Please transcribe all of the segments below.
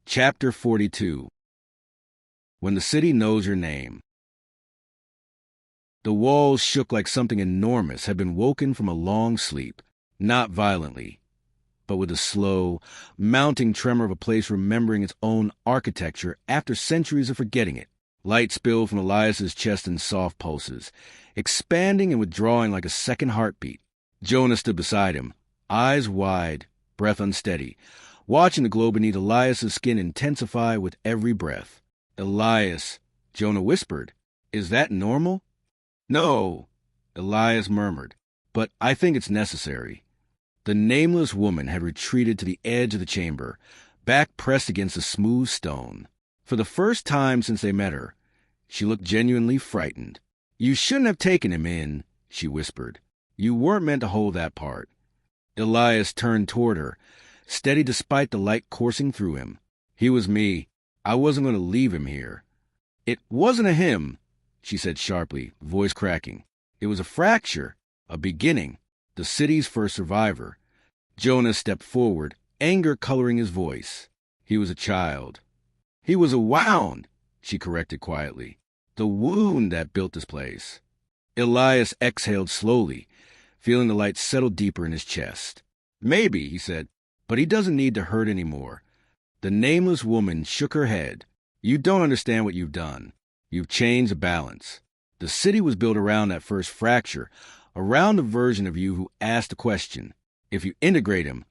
Chapter 42. When the City Knows Your Name. The walls shook like something enormous had been woken from a long sleep, not violently, but with a slow, mounting tremor of a place remembering its own architecture after centuries of forgetting it. Light spilled from Elias's chest in soft pulses, expanding and withdrawing like a second heartbeat. Jonah stood beside him, eyes wide, breath unsteady, watching the glow beneath Elias's skin intensify with every breath. "Elias," Jonah whispered, "is that normal?" "No," Elias murmured, "but I think it's necessary." The nameless woman had retreated to the edge of the chamber, back pressed against the smooth stone. For the first time since they met her, she looked genuinely frightened. "You shouldn't have taken him in," she whispered. "You weren't meant to hold that part." Elias turned toward her, steady despite the light coursing through him. "He was me. I wasn't going to leave him here." "It wasn't a him," she said sharply, voice cracking. "It was a fracture, a beginning, the city's first survivor." Jonah stepped forward, anger coloring his voice. "He was a child." "He was a wound," she corrected quietly. "The wound that built this place." Elias exhaled slowly, feeling the light settle deeper in his chest. "Maybe," he said, "but he doesn't need to hurt anymore." The nameless woman shook her head. "You don't understand what you've done. You've changed the balance. The city was built around that first fracture, around the version of you who asked the question. If you integrate him,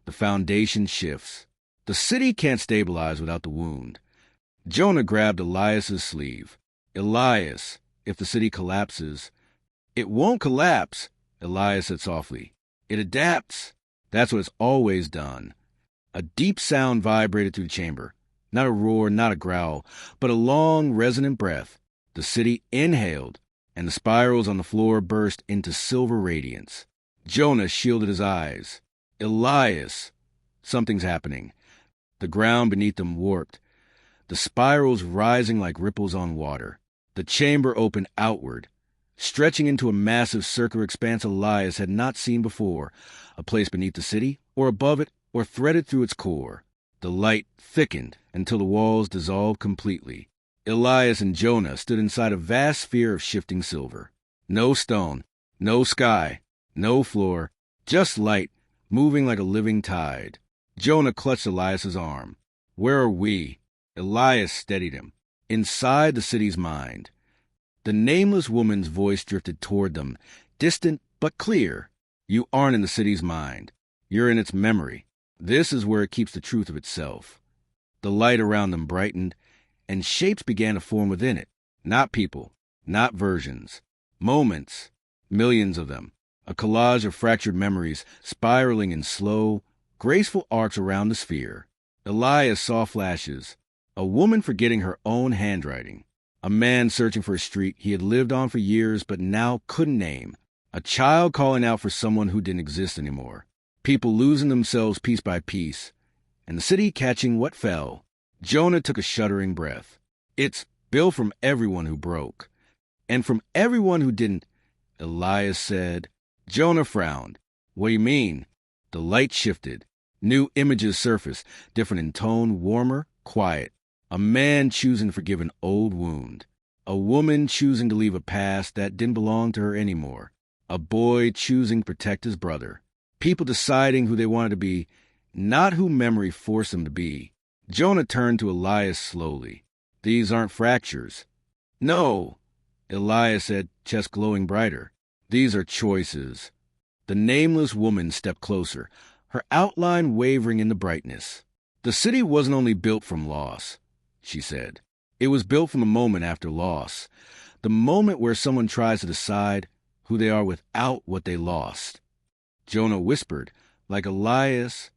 the foundation shifts. The city can't stabilize without the wound." Jonah grabbed Elias's sleeve. "Elias, if the city collapses—" "It won't collapse," Elias said softly. "It adapts. That's what it's always done." A deep sound vibrated through the chamber. Not a roar, not a growl, but a long, resonant breath. The city inhaled, and the spirals on the floor burst into silver radiance. Jonah shielded his eyes. "Elias!" "Something's happening." The ground beneath them warped, the spirals rising like ripples on water. The chamber opened outward, stretching into a massive circular expanse Elias had not seen before, a place beneath the city, or above it, or threaded through its core. The light thickened until the walls dissolved completely. Elias and Jonah stood inside a vast sphere of shifting silver. No stone, no sky, no floor, just light, moving like a living tide. Jonah clutched Elias's arm. "Where are we?" Elias steadied him. "Inside the city's mind." The nameless woman's voice drifted toward them, distant but clear. "You aren't in the city's mind. You're in its memory. This is where it keeps the truth of itself." The light around them brightened, and shapes began to form within it. Not people, not versions. Moments, millions of them. A collage of fractured memories spiraling in slow, graceful arcs around the sphere. Elias saw flashes. A woman forgetting her own handwriting. A man searching for a street he had lived on for years but now couldn't name. A child calling out for someone who didn't exist anymore. People losing themselves piece by piece, and the city catching what fell. Jonah took a shuddering breath. "It's built from everyone who broke. And from everyone who didn't," Elias said. Jonah frowned. "What do you mean?" The light shifted. New images surfaced, different in tone, warmer, quiet. A man choosing to forgive an old wound. A woman choosing to leave a past that didn't belong to her anymore. A boy choosing to protect his brother. People deciding who they wanted to be, not who memory forced them to be. Jonah turned to Elias slowly. "These aren't fractures." "No," Elias said, chest glowing brighter. "These are choices." The nameless woman stepped closer, her outline wavering in the brightness. "The city wasn't only built from loss," she said. "It was built from the moment after loss. The moment where someone tries to decide who they are without what they lost." Jonah whispered, like Elias.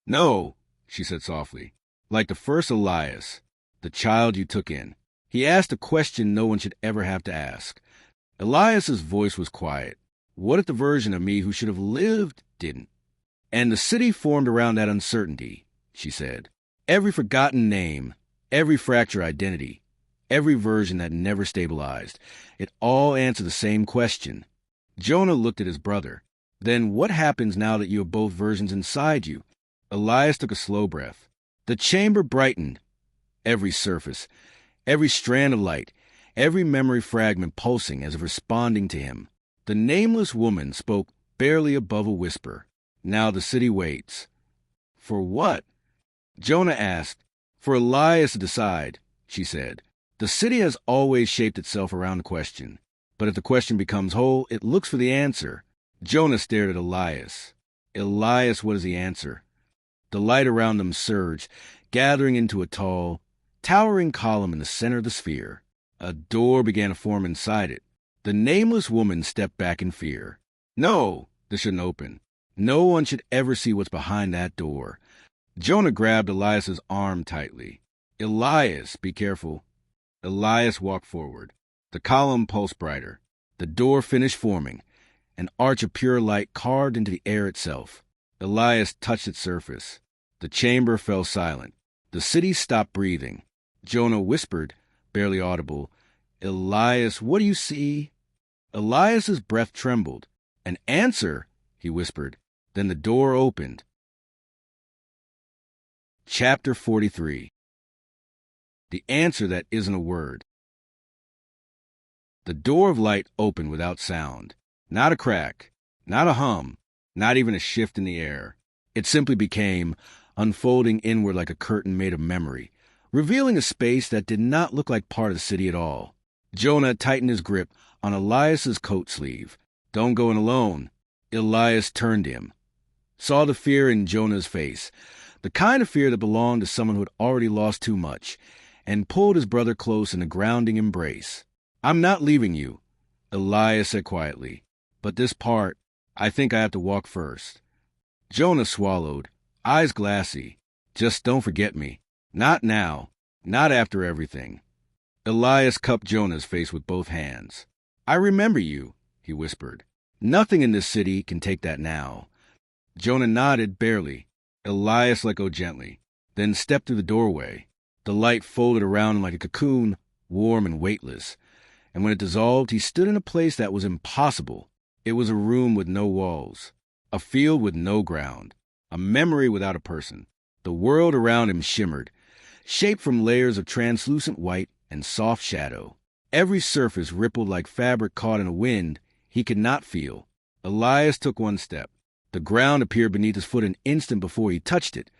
"No," she said softly. "Like the first Elias, the child you took in." He asked a question no one should ever have to ask. Elias's voice was quiet. What if the version of me who should have lived didn't? "And the city formed around that uncertainty," she said. "Every forgotten name, every fractured identity, every version that never stabilized, it all answered the same question." Jonah looked at his brother. "Then what happens now that you have both versions inside you?" Elias took a slow breath. The chamber brightened. Every surface, every strand of light, every memory fragment pulsing as if responding to him. The nameless woman spoke barely above a whisper. Now the city waits. For what? Jonah asked. For Elias to decide, she said. The city has always shaped itself around the question. But if the question becomes whole, it looks for the answer. Jonah stared at Elias. Elias, what is the answer? The light around them surged, gathering into a tall, towering column in the center of the sphere. A door began to form inside it. The nameless woman stepped back in fear. No, this shouldn't open. No one should ever see what's behind that door. Jonah grabbed Elias's arm tightly. Elias, be careful. Elias walked forward. The column pulsed brighter. The door finished forming, an arch of pure light carved into the air itself. Elias touched its surface. The chamber fell silent. The city stopped breathing. Jonah whispered, barely audible, Elias, what do you see? Elias's breath trembled. An answer, he whispered. Then the door opened. Chapter 43. The answer that isn't a word. The door of light opened without sound. Not a crack, not a hum, not even a shift in the air. It simply became, unfolding inward like a curtain made of memory, revealing a space that did not look like part of the city at all. Jonah tightened his grip on Elias's coat sleeve. Don't go in alone. Elias turned to him, saw the fear in Jonah's face, the kind of fear that belonged to someone who had already lost too much, and pulled his brother close in a grounding embrace. I'm not leaving you, Elias said quietly. But this part, I think I have to walk first. Jonah swallowed, eyes glassy. Just don't forget me. Not now. Not after everything. Elias cupped Jonah's face with both hands. I remember you, he whispered. Nothing in this city can take that now. Jonah nodded barely. Elias let go gently, then stepped through the doorway. The light folded around him like a cocoon, warm and weightless. And when it dissolved, he stood in a place that was impossible. It was a room with no walls, a field with no ground, a memory without a person. The world around him shimmered, shaped from layers of translucent white and soft shadow. Every surface rippled like fabric caught in a wind he could not feel. Elias took one step. The ground appeared beneath his foot an instant before he touched it,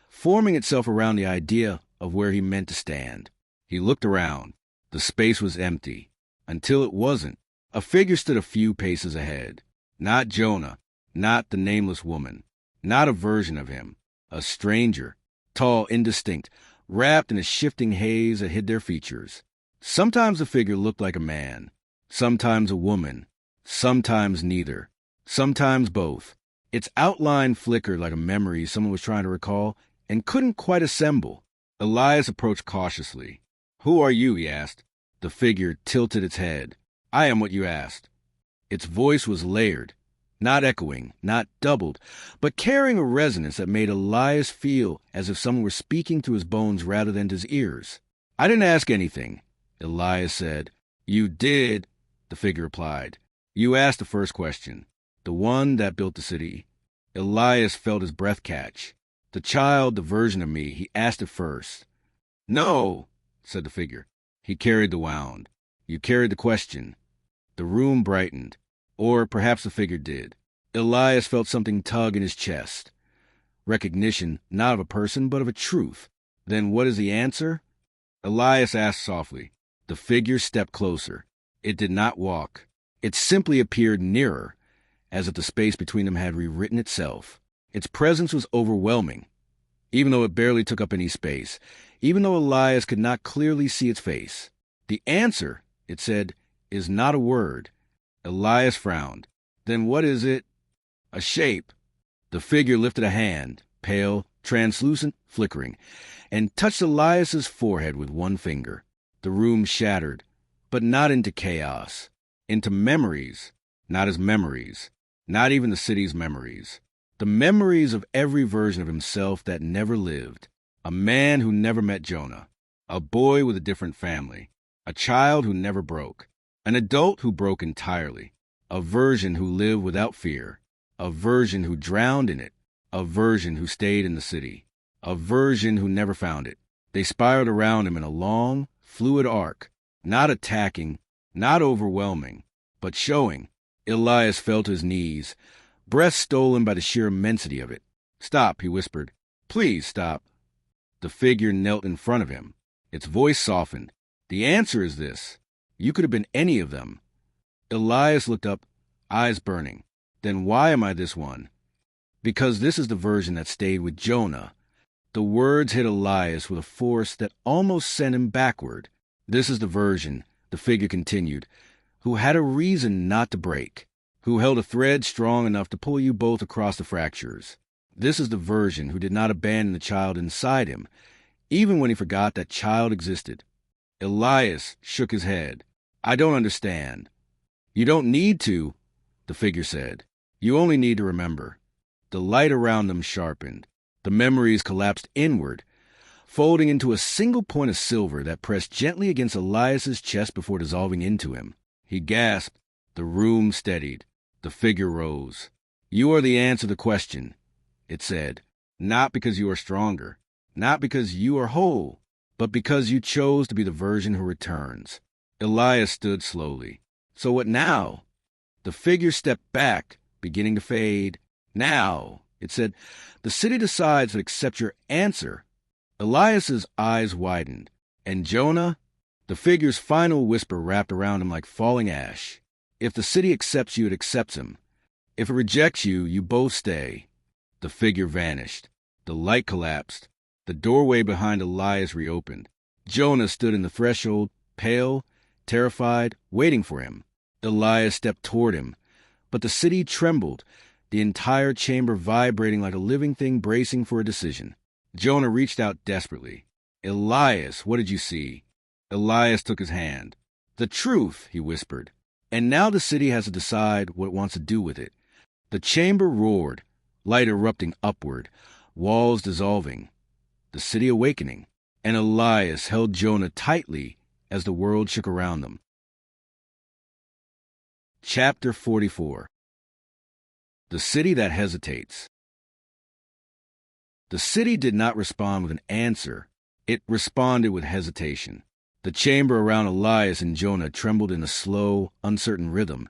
forming itself around the idea of where he meant to stand. He looked around. The space was empty, until it wasn't. A figure stood a few paces ahead. Not Jonah, not the nameless woman, not a version of him. A stranger, tall, indistinct, wrapped in a shifting haze that hid their features. Sometimes the figure looked like a man, sometimes a woman, sometimes neither, sometimes both. Its outline flickered like a memory someone was trying to recall and couldn't quite assemble. Elias approached cautiously. Who are you? He asked. The figure tilted its head. I am what you asked. Its voice was layered, not echoing, not doubled, but carrying a resonance that made Elias feel as if someone were speaking through his bones rather than to his ears. I didn't ask anything, Elias said. You did, the figure replied. You asked the first question, the one that built the city. Elias felt his breath catch. The child, the version of me, he asked it first. No, said the figure. He carried the wound. You carried the question. The room brightened. Or perhaps the figure did. Elias felt something tug in his chest. Recognition, not of a person, but of a truth. Then what is the answer? Elias asked softly. The figure stepped closer. It did not walk. It simply appeared nearer, as if the space between them had rewritten itself. Its presence was overwhelming, even though it barely took up any space, even though Elias could not clearly see its face. The answer, it said, is not a word. Elias frowned. Then what is it? A shape. The figure lifted a hand, pale, translucent, flickering, and touched Elias's forehead with one finger. The room shattered, but not into chaos. Into memories, not as memories, not even the city's memories. The memories of every version of himself that never lived. A man who never met Jonah. A boy with a different family. A child who never broke. An adult who broke entirely. A version who lived without fear. A version who drowned in it. A version who stayed in the city. A version who never found it. They spiraled around him in a long, fluid arc, not attacking, not overwhelming, but showing. Elias fell to his knees, breath stolen by the sheer immensity of it. "Stop," he whispered. "Please stop." The figure knelt in front of him. Its voice softened. "The answer is this. You could have been any of them." Elias looked up, eyes burning. "Then why am I this one?" "Because this is the version that stayed with Jonah." The words hit Elias with a force that almost sent him backward. "This is the version," the figure continued, "who had a reason not to break, who held a thread strong enough to pull you both across the fractures. This is the version who did not abandon the child inside him, even when he forgot that child existed." Elias shook his head. "I don't understand." "You don't need to," the figure said. "You only need to remember." The light around them sharpened. The memories collapsed inward, folding into a single point of silver that pressed gently against Elias's chest before dissolving into him. He gasped. The room steadied. The figure rose. "You are the answer to the question," it said. "Not because you are stronger, not because you are whole, but because you chose to be the version who returns." Elias stood slowly. "So what now?" The figure stepped back, beginning to fade. "Now," it said, "the city decides to accept your answer." Elias's eyes widened. "And Jonah?" The figure's final whisper wrapped around him like falling ash. "If the city accepts you, it accepts him. If it rejects you, you both stay." The figure vanished. The light collapsed. The doorway behind Elias reopened. Jonah stood in the threshold, pale, terrified, waiting for him. Elias stepped toward him, but the city trembled, the entire chamber vibrating like a living thing bracing for a decision. Jonah reached out desperately. "Elias, what did you see?" Elias took his hand. "The truth," he whispered. "And now the city has to decide what it wants to do with it." The chamber roared, light erupting upward, walls dissolving, the city awakening, and Elias held Jonah tightly as the world shook around them. Chapter 44. The City That Hesitates. The city did not respond with an answer. It responded with hesitation. The chamber around Elias and Jonah trembled in a slow, uncertain rhythm,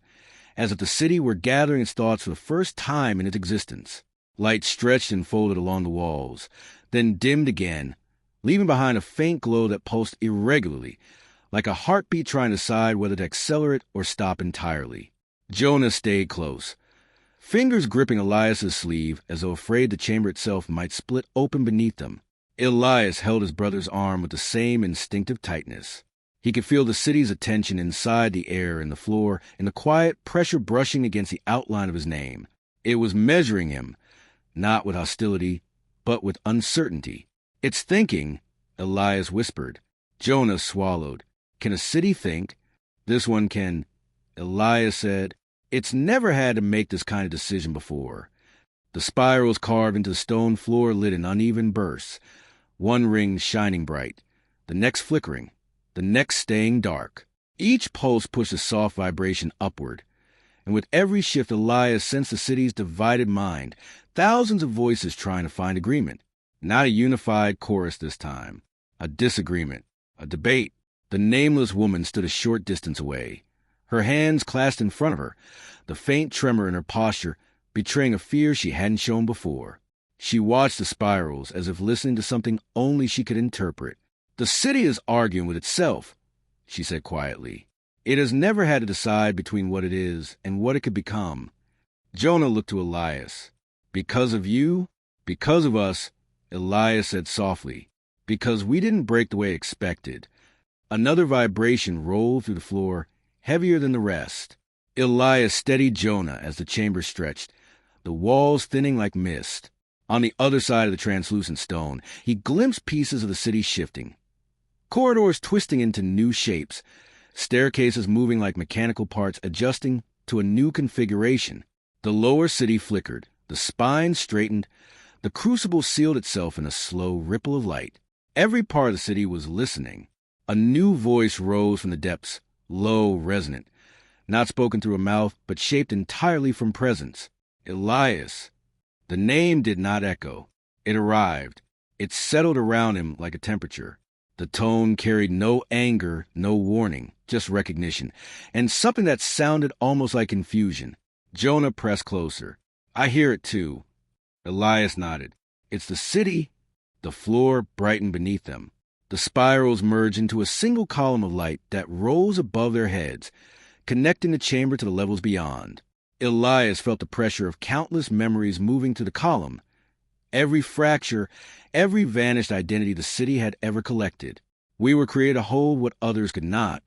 as if the city were gathering its thoughts for the first time in its existence. Light stretched and folded along the walls, then dimmed again, leaving behind a faint glow that pulsed irregularly, like a heartbeat trying to decide whether to accelerate or stop entirely. Jonah stayed close, fingers gripping Elias's sleeve as though afraid the chamber itself might split open beneath them. Elias held his brother's arm with the same instinctive tightness. He could feel the city's attention inside the air and the floor, and the quiet pressure brushing against the outline of his name. It was measuring him, not with hostility, but with uncertainty. "It's thinking," Elias whispered. Jonah swallowed. "Can a city think?" "This one can," Elias said. "It's never had to make this kind of decision before." The spirals carved into the stone floor lit in uneven bursts, one ring shining bright, the next flickering, the next staying dark. Each pulse pushed a soft vibration upward, and with every shift Elias sensed the city's divided mind, thousands of voices trying to find agreement. Not a unified chorus this time. A disagreement, a debate. The nameless woman stood a short distance away, her hands clasped in front of her, the faint tremor in her posture betraying a fear she hadn't shown before. She watched the spirals as if listening to something only she could interpret. "The city is arguing with itself," she said quietly. "It has never had to decide between what it is and what it could become." Jonah looked to Elias. "Because of you, because of us," Elias said softly, "because we didn't break the way expected." Another vibration rolled through the floor, heavier than the rest. Elias steadied Jonah as the chamber stretched, the walls thinning like mist. On the other side of the translucent stone, he glimpsed pieces of the city shifting. Corridors twisting into new shapes, staircases moving like mechanical parts adjusting to a new configuration. The lower city flickered, the spine straightened, the crucible sealed itself in a slow ripple of light. Every part of the city was listening. A new voice rose from the depths, low, resonant, not spoken through a mouth, but shaped entirely from presence. "Elias." The name did not echo. It arrived. It settled around him like a temperature. The tone carried no anger, no warning, just recognition, and something that sounded almost like confusion. Jonah pressed closer. I hear it too. Elias nodded. It's the city. The floor brightened beneath them. The spirals merged into a single column of light that rose above their heads, connecting the chamber to the levels beyond. Elias felt the pressure of countless memories moving to the column. Every fracture, every vanished identity the city had ever collected. We were created to hold what others could not,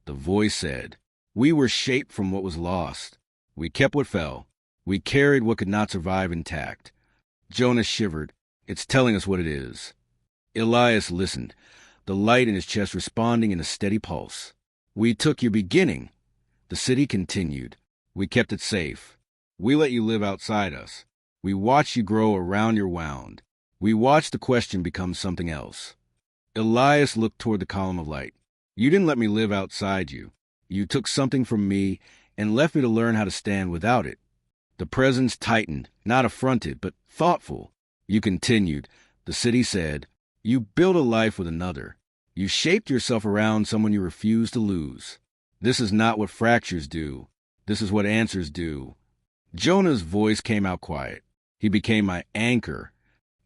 the voice said. We were shaped from what was lost. We kept what fell. We carried what could not survive intact. Jonah shivered. It's telling us what it is. Elias listened, the light in his chest responding in a steady pulse. We took your beginning. The city continued. We kept it safe. We let you live outside us. We watched you grow around your wound. We watched the question become something else. Elias looked toward the column of light. You didn't let me live outside you. You took something from me and left me to learn how to stand without it. The presence tightened, not affronted, but thoughtful. You continued. The city said, you built a life with another. You shaped yourself around someone you refused to lose. This is not what fractures do. This is what answers do. Jonah's voice came out quiet. He became my anchor.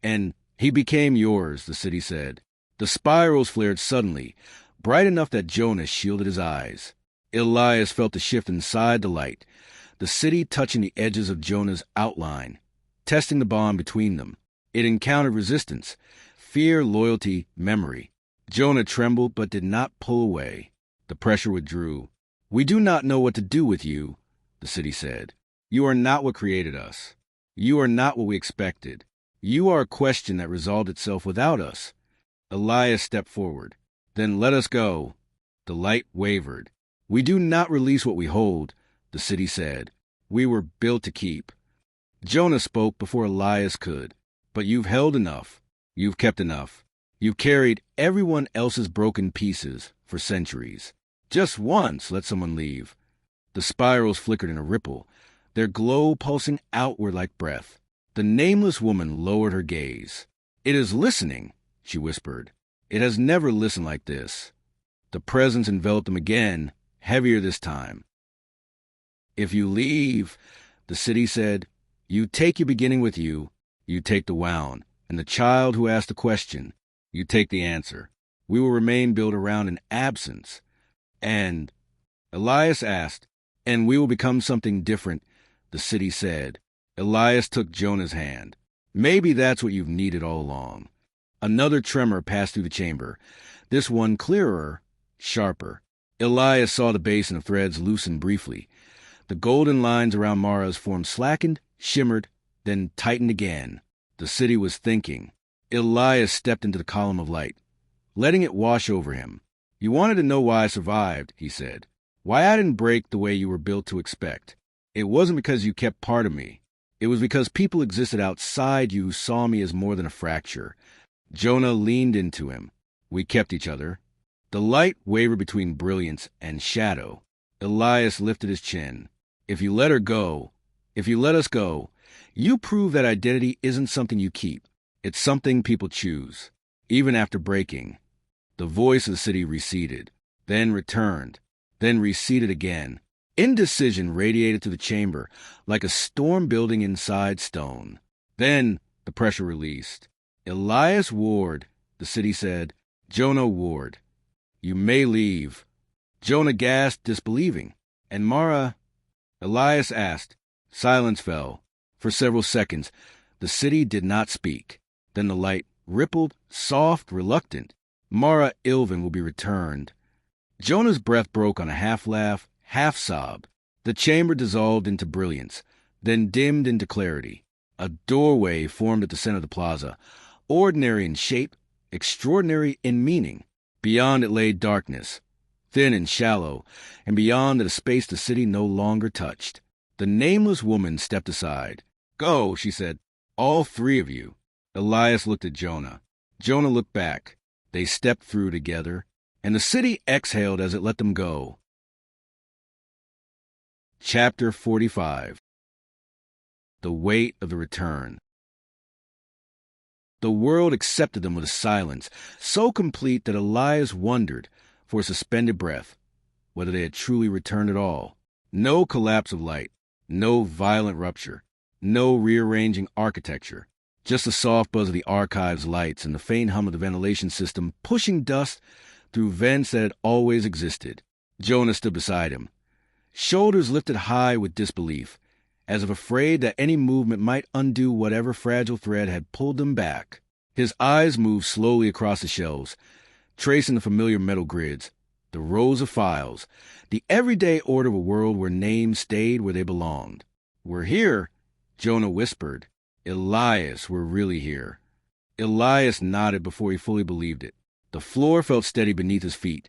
And he became yours, the city said. The spirals flared suddenly, bright enough that Jonah shielded his eyes. Elias felt the shift inside the light, the city touching the edges of Jonah's outline, testing the bond between them. It encountered resistance, fear, loyalty, memory. Jonah trembled but did not pull away. The pressure withdrew. We do not know what to do with you, the city said. You are not what created us. You are not what we expected. You are a question that resolved itself without us. Elias stepped forward. Then let us go. The light wavered. We do not release what we hold, the city said. We were built to keep. Jonah spoke before Elias could. But you've held enough. You've kept enough. You've carried everyone else's broken pieces for centuries. Just once let someone leave. The spirals flickered in a ripple, their glow pulsing outward like breath. The nameless woman lowered her gaze. It is listening, she whispered. It has never listened like this. The presence enveloped them again, heavier this time. If you leave, the city said, you take your beginning with you, you take the wound, and the child who asked the question, you take the answer. We will remain built around an absence. And, Elias asked, and we will become something different, the city said. Elias took Jonah's hand. Maybe that's what you've needed all along. Another tremor passed through the chamber, this one clearer, sharper. Elias saw the basin of threads loosen briefly. The golden lines around Mara's form slackened, shimmered, then tightened again. The city was thinking. Elias stepped into the column of light, letting it wash over him. You wanted to know why I survived, he said. Why I didn't break the way you were built to expect. It wasn't because you kept part of me. It was because people existed outside you who saw me as more than a fracture. Jonah leaned into him. We kept each other. The light wavered between brilliance and shadow. Elias lifted his chin. If you let her go, if you let us go, you prove that identity isn't something you keep. It's something people choose, even after breaking. The voice of the city receded, then returned, then receded again. Indecision radiated through the chamber like a storm building inside stone. Then the pressure released. Elias Ward, the city said. Jonah Ward. You may leave. Jonah gasped, disbelieving. And Mara? Elias asked. Silence fell. For several seconds, the city did not speak. Then the light rippled, soft, reluctant. Mara Ilvin will be returned. Jonah's breath broke on a half-laugh, half-sob. The chamber dissolved into brilliance, then dimmed into clarity. A doorway formed at the center of the plaza, ordinary in shape, extraordinary in meaning. Beyond it lay darkness, thin and shallow, and beyond it a space the city no longer touched. The nameless woman stepped aside. Go, she said. All three of you. Elias looked at Jonah. Jonah looked back. They stepped through together, and the city exhaled as it let them go. Chapter 45. The Weight of the Return. The world accepted them with a silence so complete that Elias wondered, for a suspended breath, whether they had truly returned at all. No collapse of light, no violent rupture, no rearranging architecture, just the soft buzz of the archive's lights and the faint hum of the ventilation system pushing dust through vents that had always existed. Jonah stood beside him, shoulders lifted high with disbelief, as if afraid that any movement might undo whatever fragile thread had pulled them back. His eyes moved slowly across the shelves, tracing the familiar metal grids, the rows of files, the everyday order of a world where names stayed where they belonged. "We're here," Jonah whispered. "Elias, we're really here." Elias nodded before he fully believed it. The floor felt steady beneath his feet,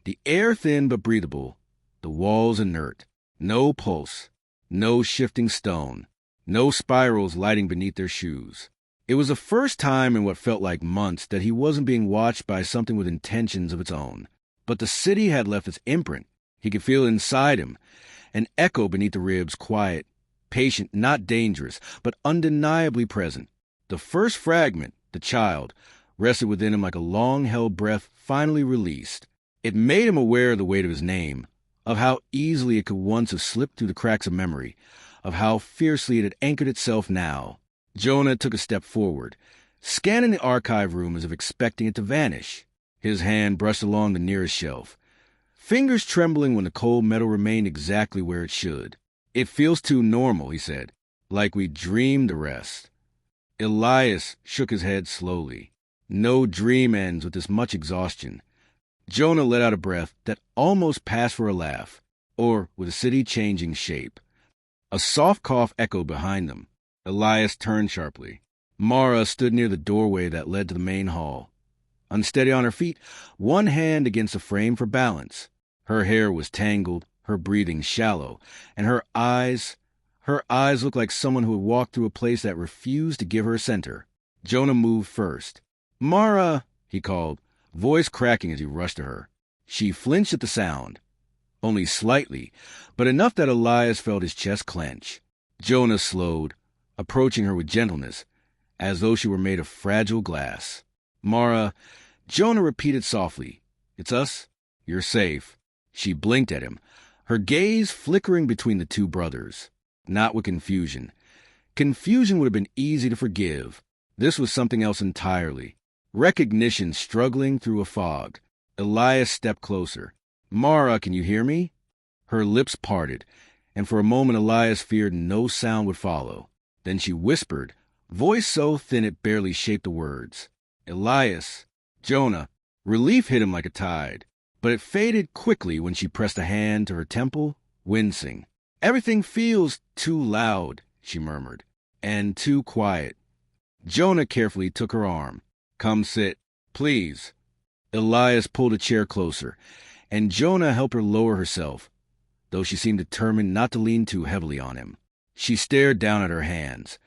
the air thin but breathable, the walls inert. No pulse, no shifting stone, no spirals lighting beneath their shoes. It was the first time in what felt like months that he wasn't being watched by something with intentions of its own. But the city had left its imprint. He could feel it inside him, an echo beneath the ribs, quiet, patient, not dangerous, but undeniably present. The first fragment, the child, rested within him like a long-held breath finally released. It made him aware of the weight of his name, of how easily it could once have slipped through the cracks of memory, of how fiercely it had anchored itself now. Jonah took a step forward, scanning the archive room as if expecting it to vanish. His hand brushed along the nearest shelf, fingers trembling when the cold metal remained exactly where it should. "It feels too normal," he said, "like we dreamed the rest." Elias shook his head slowly. "No dream ends with this much exhaustion." Jonah let out a breath that almost passed for a laugh, or with the city changing shape. A soft cough echoed behind them. Elias turned sharply. Mara stood near the doorway that led to the main hall, unsteady on her feet, one hand against a frame for balance. Her hair was tangled, her breathing shallow, and her eyes looked like someone who had walked through a place that refused to give her a center. Jonah moved first. "Mara," he called, voice cracking as he rushed to her. She flinched at the sound, only slightly, but enough that Elias felt his chest clench. Jonah slowed, approaching her with gentleness, as though she were made of fragile glass. "Mara," Jonah repeated softly. "It's us. You're safe." She blinked at him, her gaze flickering between the two brothers. Not with confusion. Confusion would have been easy to forgive. This was something else entirely. Recognition struggling through a fog. Elias stepped closer. "Mara, can you hear me?" Her lips parted, and for a moment Elias feared no sound would follow. Then she whispered, voice so thin it barely shaped the words. "Elias." Jonah. Relief hit him like a tide, but it faded quickly when she pressed a hand to her temple, wincing. "Everything feels too loud," she murmured, "and too quiet." Jonah carefully took her arm. "Come sit, please." Elias pulled a chair closer, and Jonah helped her lower herself, though she seemed determined not to lean too heavily on him. She stared down at her hands,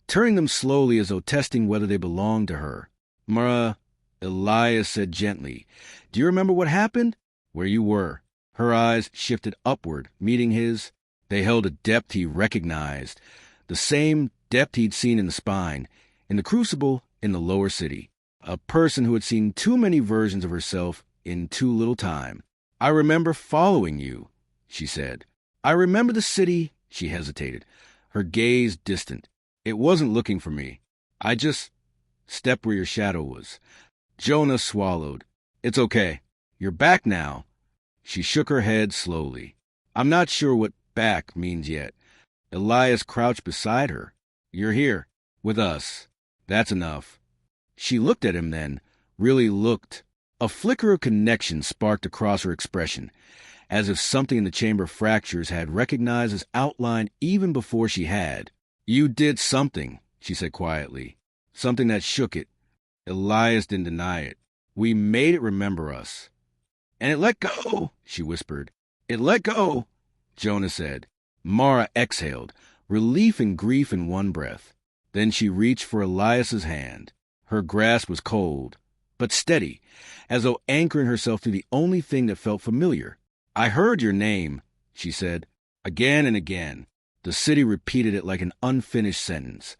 turning them slowly as though testing whether they belonged to her. "Mara," Elias said gently, "do you remember what happened?" "Where you were." Her eyes shifted upward, meeting his. They held a depth he recognized, the same depth he'd seen in the spine, in the crucible, in the lower city. A person who had seen too many versions of herself in too little time. "I remember following you," she said. "I remember the city," she hesitated, her gaze distant. "It wasn't looking for me. I just stepped where your shadow was." Jonah swallowed. "It's okay. You're back now." She shook her head slowly. "I'm not sure what back means yet." Elias crouched beside her. "You're here, with us. That's enough." She looked at him then, really looked. A flicker of connection sparked across her expression, as if something in the chamber of fractures had recognized his outline even before she had. "You did something," she said quietly. "Something that shook it." Elias didn't deny it. "We made it remember us." "And it let go," she whispered. "It let go," Jonah said. Mara exhaled, relief and grief in one breath. Then she reached for Elias's hand. Her grasp was cold, but steady, as though anchoring herself to the only thing that felt familiar. "I heard your name," she said, again and again. The city repeated it like an unfinished sentence.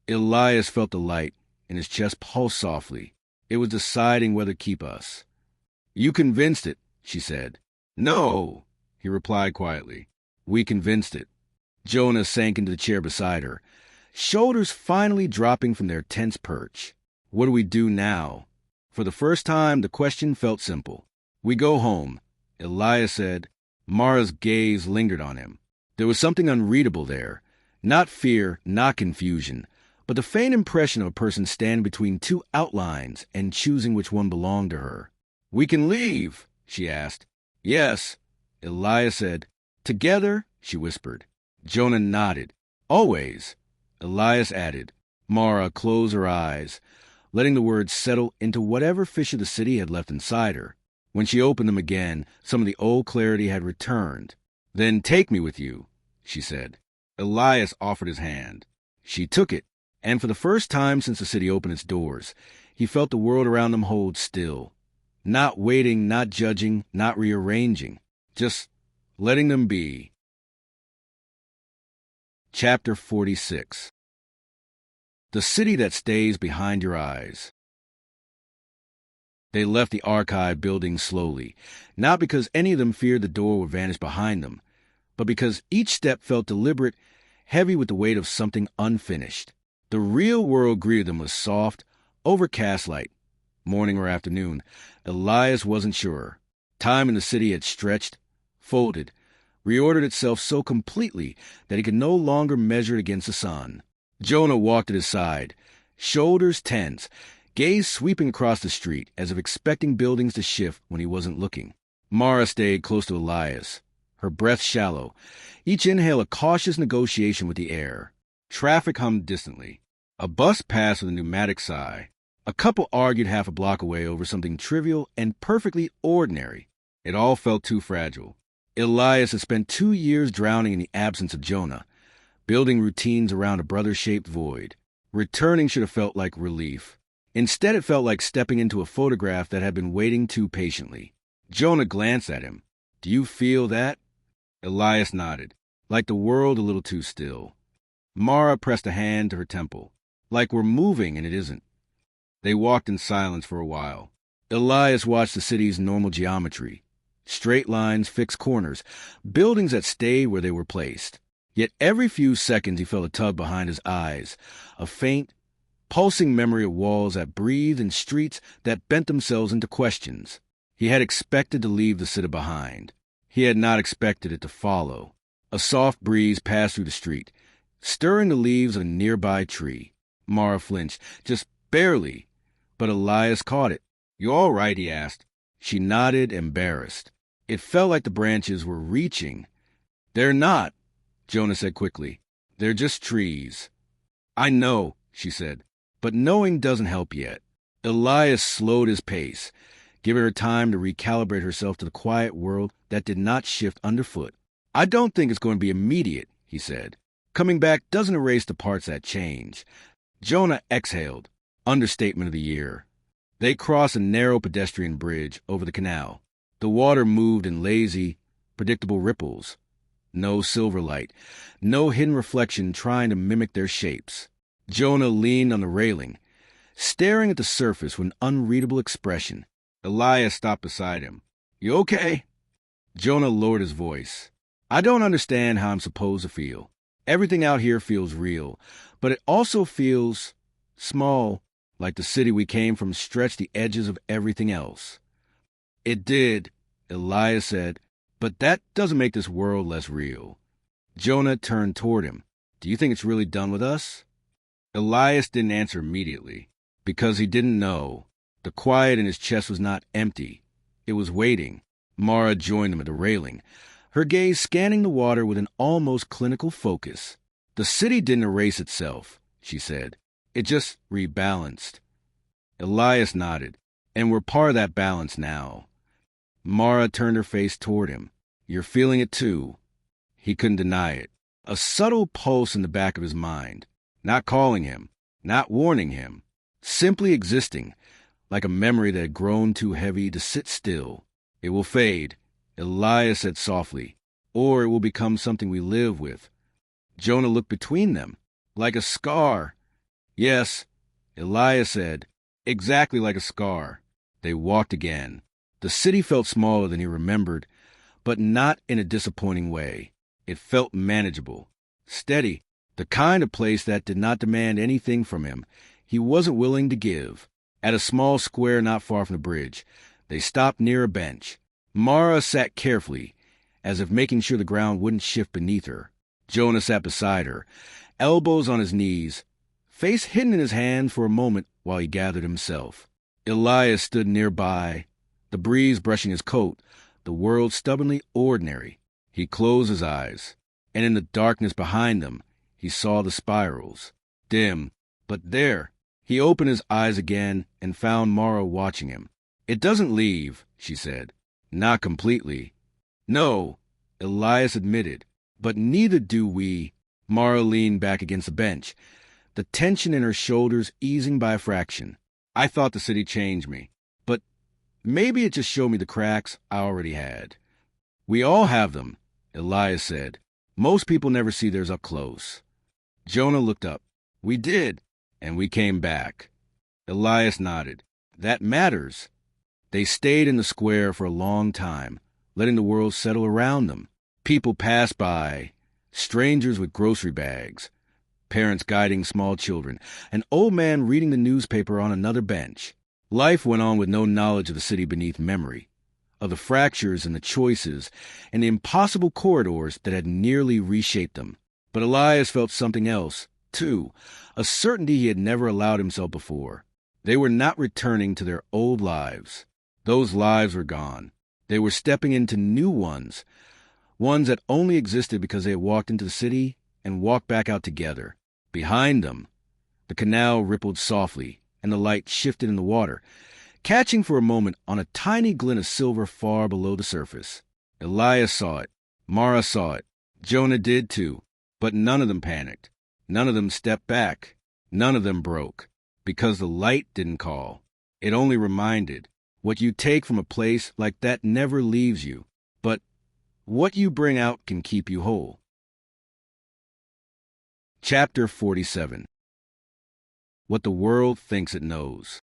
Elias felt the light, in his chest pulsed softly. It was deciding whether to keep us. "You convinced it," she said. "No," he replied quietly. "We convinced it." Jonah sank into the chair beside her, shoulders finally dropping from their tense perch. What do we do now? For the first time, the question felt simple. "We go home," Elias said. Mara's gaze lingered on him. There was something unreadable there. Not fear, not confusion, but the faint impression of a person standing between two outlines and choosing which one belonged to her. "We can leave?" she asked. "Yes," Elias said. "Together?" she whispered. Jonah nodded. "Always," Elias added. Mara closed her eyes, letting the words settle into whatever fish of the city had left inside her. When she opened them again, some of the old clarity had returned. "Then take me with you," she said. Elias offered his hand. She took it, and for the first time since the city opened its doors, he felt the world around them hold still. Not waiting, not judging, not rearranging, just letting them be. Chapter 46. The city that stays behind your eyes. They left the archive building slowly, not because any of them feared the door would vanish behind them, but because each step felt deliberate, heavy with the weight of something unfinished. The real world greeted them with soft, overcast light. Morning or afternoon, Elias wasn't sure. Time in the city had stretched, folded, reordered itself so completely that he could no longer measure it against the sun. Jonah walked at his side, shoulders tense, gaze sweeping across the street as if expecting buildings to shift when he wasn't looking. Mara stayed close to Elias, her breath shallow, each inhale a cautious negotiation with the air. Traffic hummed distantly. A bus passed with a pneumatic sigh. A couple argued half a block away over something trivial and perfectly ordinary. It all felt too fragile. Elias had spent 2 years drowning in the absence of Jonah, building routines around a brother-shaped void. Returning should have felt like relief. Instead, it felt like stepping into a photograph that had been waiting too patiently. Jonah glanced at him. "Do you feel that?" Elias nodded, like the world a little too still. Mara pressed a hand to her temple, like we're moving and it isn't. They walked in silence for a while. Elias watched the city's normal geometry. Straight lines, fixed corners, buildings that stayed where they were placed. Yet every few seconds he felt a tug behind his eyes, a faint, pulsing memory of walls that breathed and streets that bent themselves into questions. He had expected to leave the city behind. He had not expected it to follow. A soft breeze passed through the street, stirring the leaves of a nearby tree. Mara flinched, just barely, but Elias caught it. "You all right?" he asked. She nodded, embarrassed. It felt like the branches were reaching. "They're not," Jonah said quickly. "They're just trees." "I know," she said, "but knowing doesn't help yet." Elias slowed his pace, giving her time to recalibrate herself to the quiet world that did not shift underfoot. "I don't think it's going to be immediate," he said. "Coming back doesn't erase the parts that change." Jonah exhaled, understatement of the year. They crossed a narrow pedestrian bridge over the canal. The water moved in lazy, predictable ripples. No silver light, no hidden reflection trying to mimic their shapes. Jonah leaned on the railing, staring at the surface with an unreadable expression. Elias stopped beside him. "You okay?" Jonah lowered his voice. "I don't understand how I'm supposed to feel. Everything out here feels real, but it also feels small, like the city we came from stretched the edges of everything else." "It did," Elias said, "but that doesn't make this world less real." Jonah turned toward him. "Do you think it's really done with us?" Elias didn't answer immediately, because he didn't know. The quiet in his chest was not empty. It was waiting. Mara joined him at the railing, her gaze scanning the water with an almost clinical focus. "The city didn't erase itself," she said. "It just rebalanced." Elias nodded. "And we're part of that balance now." Mara turned her face toward him. "You're feeling it too." He couldn't deny it. A subtle pulse in the back of his mind. Not calling him, not warning him. Simply existing, like a memory that had grown too heavy to sit still. "It will fade," Elias said softly, "or it will become something we live with." Jonah looked between them, like a scar. "Yes," Elias said, "Exactly like a scar." They walked again. The city felt smaller than he remembered, but not in a disappointing way. It felt manageable, steady, the kind of place that did not demand anything from him he wasn't willing to give. At a small square not far from the bridge, they stopped near a bench. Mara sat carefully, as if making sure the ground wouldn't shift beneath her. Jonah sat beside her, elbows on his knees, face hidden in his hand for a moment while he gathered himself. Elias stood nearby, the breeze brushing his coat, the world stubbornly ordinary. He closed his eyes, and in the darkness behind them, he saw the spirals. Dim, but there. He opened his eyes again and found Mara watching him. "It doesn't leave," she said. "Not completely." "No," Elias admitted, "but neither do we." Mara leaned back against the bench, the tension in her shoulders easing by a fraction. "I thought the city changed me, but maybe it just showed me the cracks I already had." "We all have them," Elias said. "Most people never see theirs up close." Jonah looked up. "We did, and we came back." Elias nodded. "That matters." They stayed in the square for a long time, letting the world settle around them. People passed by, strangers with grocery bags, parents guiding small children, an old man reading the newspaper on another bench. Life went on with no knowledge of the city beneath memory, of the fractures and the choices and the impossible corridors that had nearly reshaped them. But Elias felt something else, too, a certainty he had never allowed himself before. They were not returning to their old lives. Those lives were gone. They were stepping into new ones, ones that only existed because they had walked into the city and walked back out together. Behind them, the canal rippled softly, and the light shifted in the water, catching for a moment on a tiny glint of silver far below the surface. Elias saw it. Mara saw it. Jonah did too. But none of them panicked. None of them stepped back. None of them broke. Because the light didn't call. It only reminded. What you take from a place like that never leaves you. But what you bring out can keep you whole. Chapter 47. What the world thinks it knows.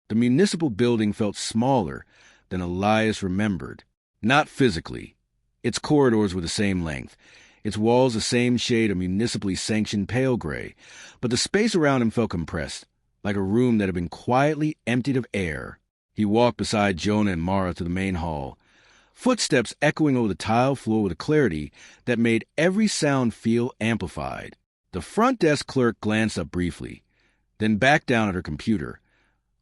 The municipal building felt smaller than Elias remembered. Not physically. Its corridors were the same length, its walls the same shade of municipally sanctioned pale gray, but the space around him felt compressed, like a room that had been quietly emptied of air. He walked beside Jonah and Mara to the main hall, footsteps echoing over the tile floor with a clarity that made every sound feel amplified. The front desk clerk glanced up briefly, then back down at her computer,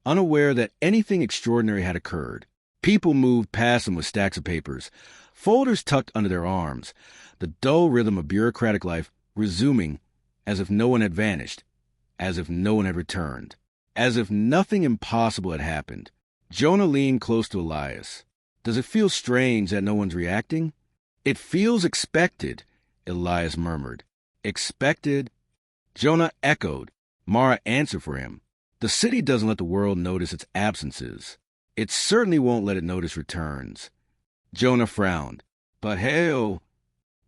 unaware that anything extraordinary had occurred. People moved past them with stacks of papers, folders tucked under their arms, the dull rhythm of bureaucratic life resuming as if no one had vanished, as if no one had returned, as if nothing impossible had happened. Jonah leaned close to Elias. "Does it feel strange that no one's reacting?" "It feels expected," Elias murmured. "Expected?" Jonah echoed. Mara answered for him. "The city doesn't let the world notice its absences. It certainly won't let it notice returns." Jonah frowned. "But hell—"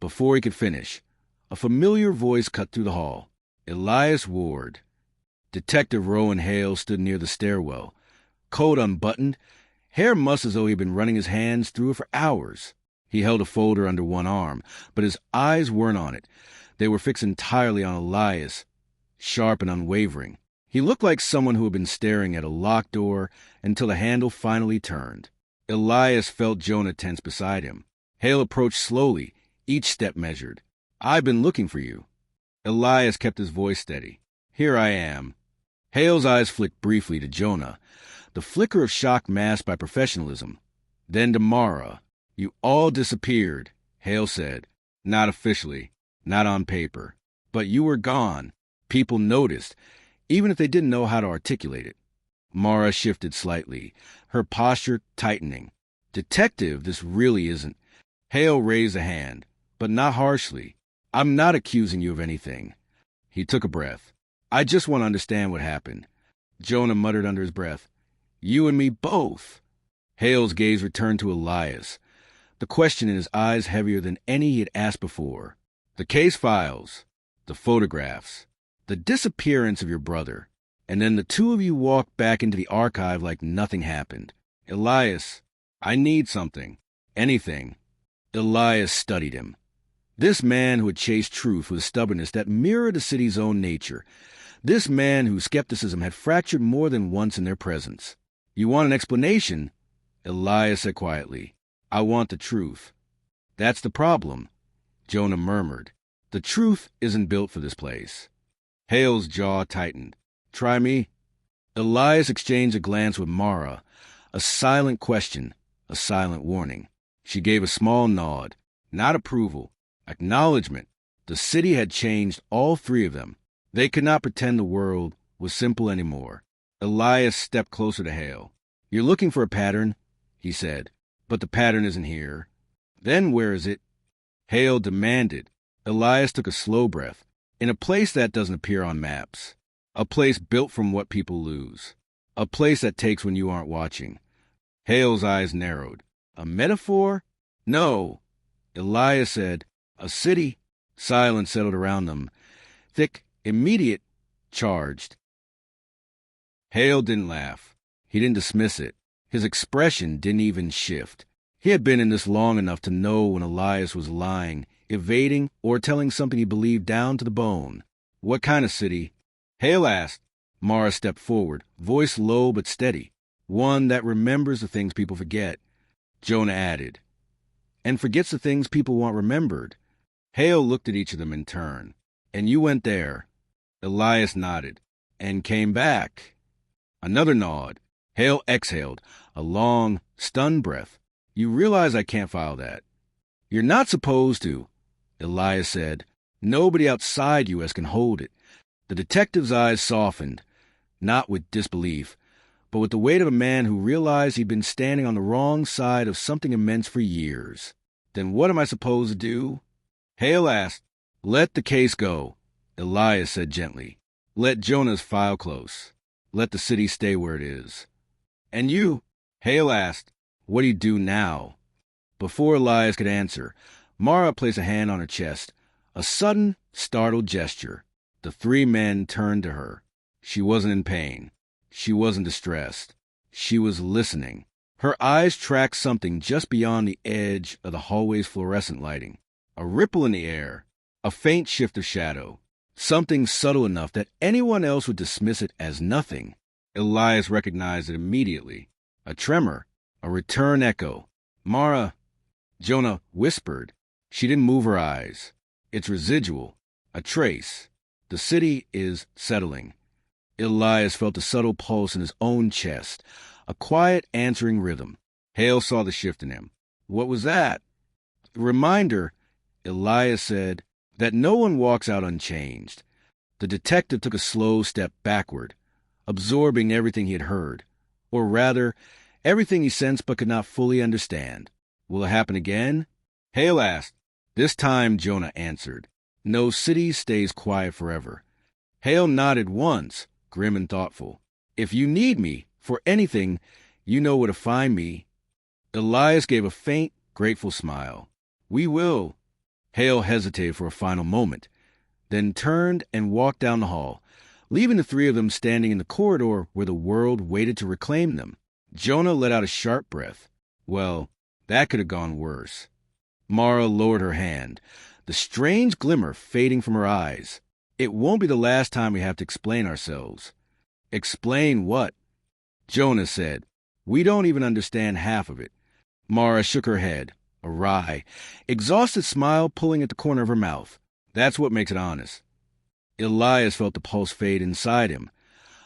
Before he could finish, a familiar voice cut through the hall. Elias Ward. Detective Rowan Hale stood near the stairwell, coat unbuttoned, hair mussed as though he had been running his hands through it for hours. He held a folder under one arm, but his eyes weren't on it. They were fixed entirely on Elias, sharp and unwavering. He looked like someone who had been staring at a locked door until the handle finally turned. Elias felt Jonah tense beside him. Hale approached slowly, each step measured. "I've been looking for you." Elias kept his voice steady. "Here I am." Hale's eyes flicked briefly to Jonah, the flicker of shock masked by professionalism. Then to Mara. "You all disappeared," Hale said. "Not officially, not on paper. But you were gone. People noticed, even if they didn't know how to articulate it." Mara shifted slightly, her posture tightening. "Detective, this really isn't—" Hale raised a hand, but not harshly. "I'm not accusing you of anything." He took a breath. "I just want to understand what happened." Jonah muttered under his breath. "You and me both." Hale's gaze returned to Elias, the question in his eyes heavier than any he had asked before. "The case files, the photographs, The disappearance of your brother. And then the two of you walked back into the archive like nothing happened. Elias, I need something. Anything. Elias studied him. This man who had chased truth with a stubbornness that mirrored the city's own nature. This man whose skepticism had fractured more than once in their presence. You want an explanation? Elias said quietly. I want the truth. That's the problem, Jonah murmured. The truth isn't built for this place. Hale's jaw tightened. Try me? Elias exchanged a glance with Mara, a silent question, a silent warning. She gave a small nod, not approval, acknowledgement. The city had changed all three of them. They could not pretend the world was simple anymore. Elias stepped closer to Hale. You're looking for a pattern, he said, but the pattern isn't here. Then where is it? Hale demanded. Elias took a slow breath. In a place that doesn't appear on maps. A place built from what people lose. A place that takes when you aren't watching. Hale's eyes narrowed. A metaphor? No. Elias said, a city. Silence settled around them. Thick, immediate, charged. Hale didn't laugh. He didn't dismiss it. His expression didn't even shift. He had been in this long enough to know when Elias was lying, evading, or telling something he believed down to the bone. What kind of city? Hale asked. Mara stepped forward, voice low but steady. One that remembers the things people forget. Jonah added. And forgets the things people want remembered. Hale looked at each of them in turn. And you went there. Elias nodded. And came back. Another nod. Hale exhaled, a long, stunned breath. You realize I can't file that. You're not supposed to, Elias said. Nobody outside U.S. can hold it. The detective's eyes softened, not with disbelief, but with the weight of a man who realized he'd been standing on the wrong side of something immense for years. Then what am I supposed to do? Hale asked. Let the case go, Elias said gently. Let Jonah's file close. Let the city stay where it is. And you? Hale asked. What do you do now? Before Elias could answer, Mara placed a hand on her chest, a sudden, startled gesture. The three men turned to her. She wasn't in pain. She wasn't distressed. She was listening. Her eyes tracked something just beyond the edge of the hallway's fluorescent lighting. A ripple in the air, a faint shift of shadow, something subtle enough that anyone else would dismiss it as nothing. Elias recognized it immediately. A tremor, a return echo. Mara, Jonah whispered. She didn't move her eyes. It's residual, a trace. The city is settling. Elias felt a subtle pulse in his own chest, a quiet answering rhythm. Hale saw the shift in him. What was that? A reminder, Elias said, that no one walks out unchanged. The detective took a slow step backward, absorbing everything he had heard, or rather, everything he sensed but could not fully understand. Will it happen again? Hale asked. This time Jonah answered. No city stays quiet forever. Hale nodded once, grim and thoughtful. If you need me, for anything, you know where to find me. Elias gave a faint, grateful smile. We will. Hale hesitated for a final moment, then turned and walked down the hall, leaving the three of them standing in the corridor where the world waited to reclaim them. Jonah let out a sharp breath. Well, that could have gone worse. Mara lowered her hand, the strange glimmer fading from her eyes. It won't be the last time we have to explain ourselves. Explain what? Jonah said. We don't even understand half of it. Mara shook her head, a wry, exhausted smile pulling at the corner of her mouth. That's what makes it honest. Elias felt the pulse fade inside him,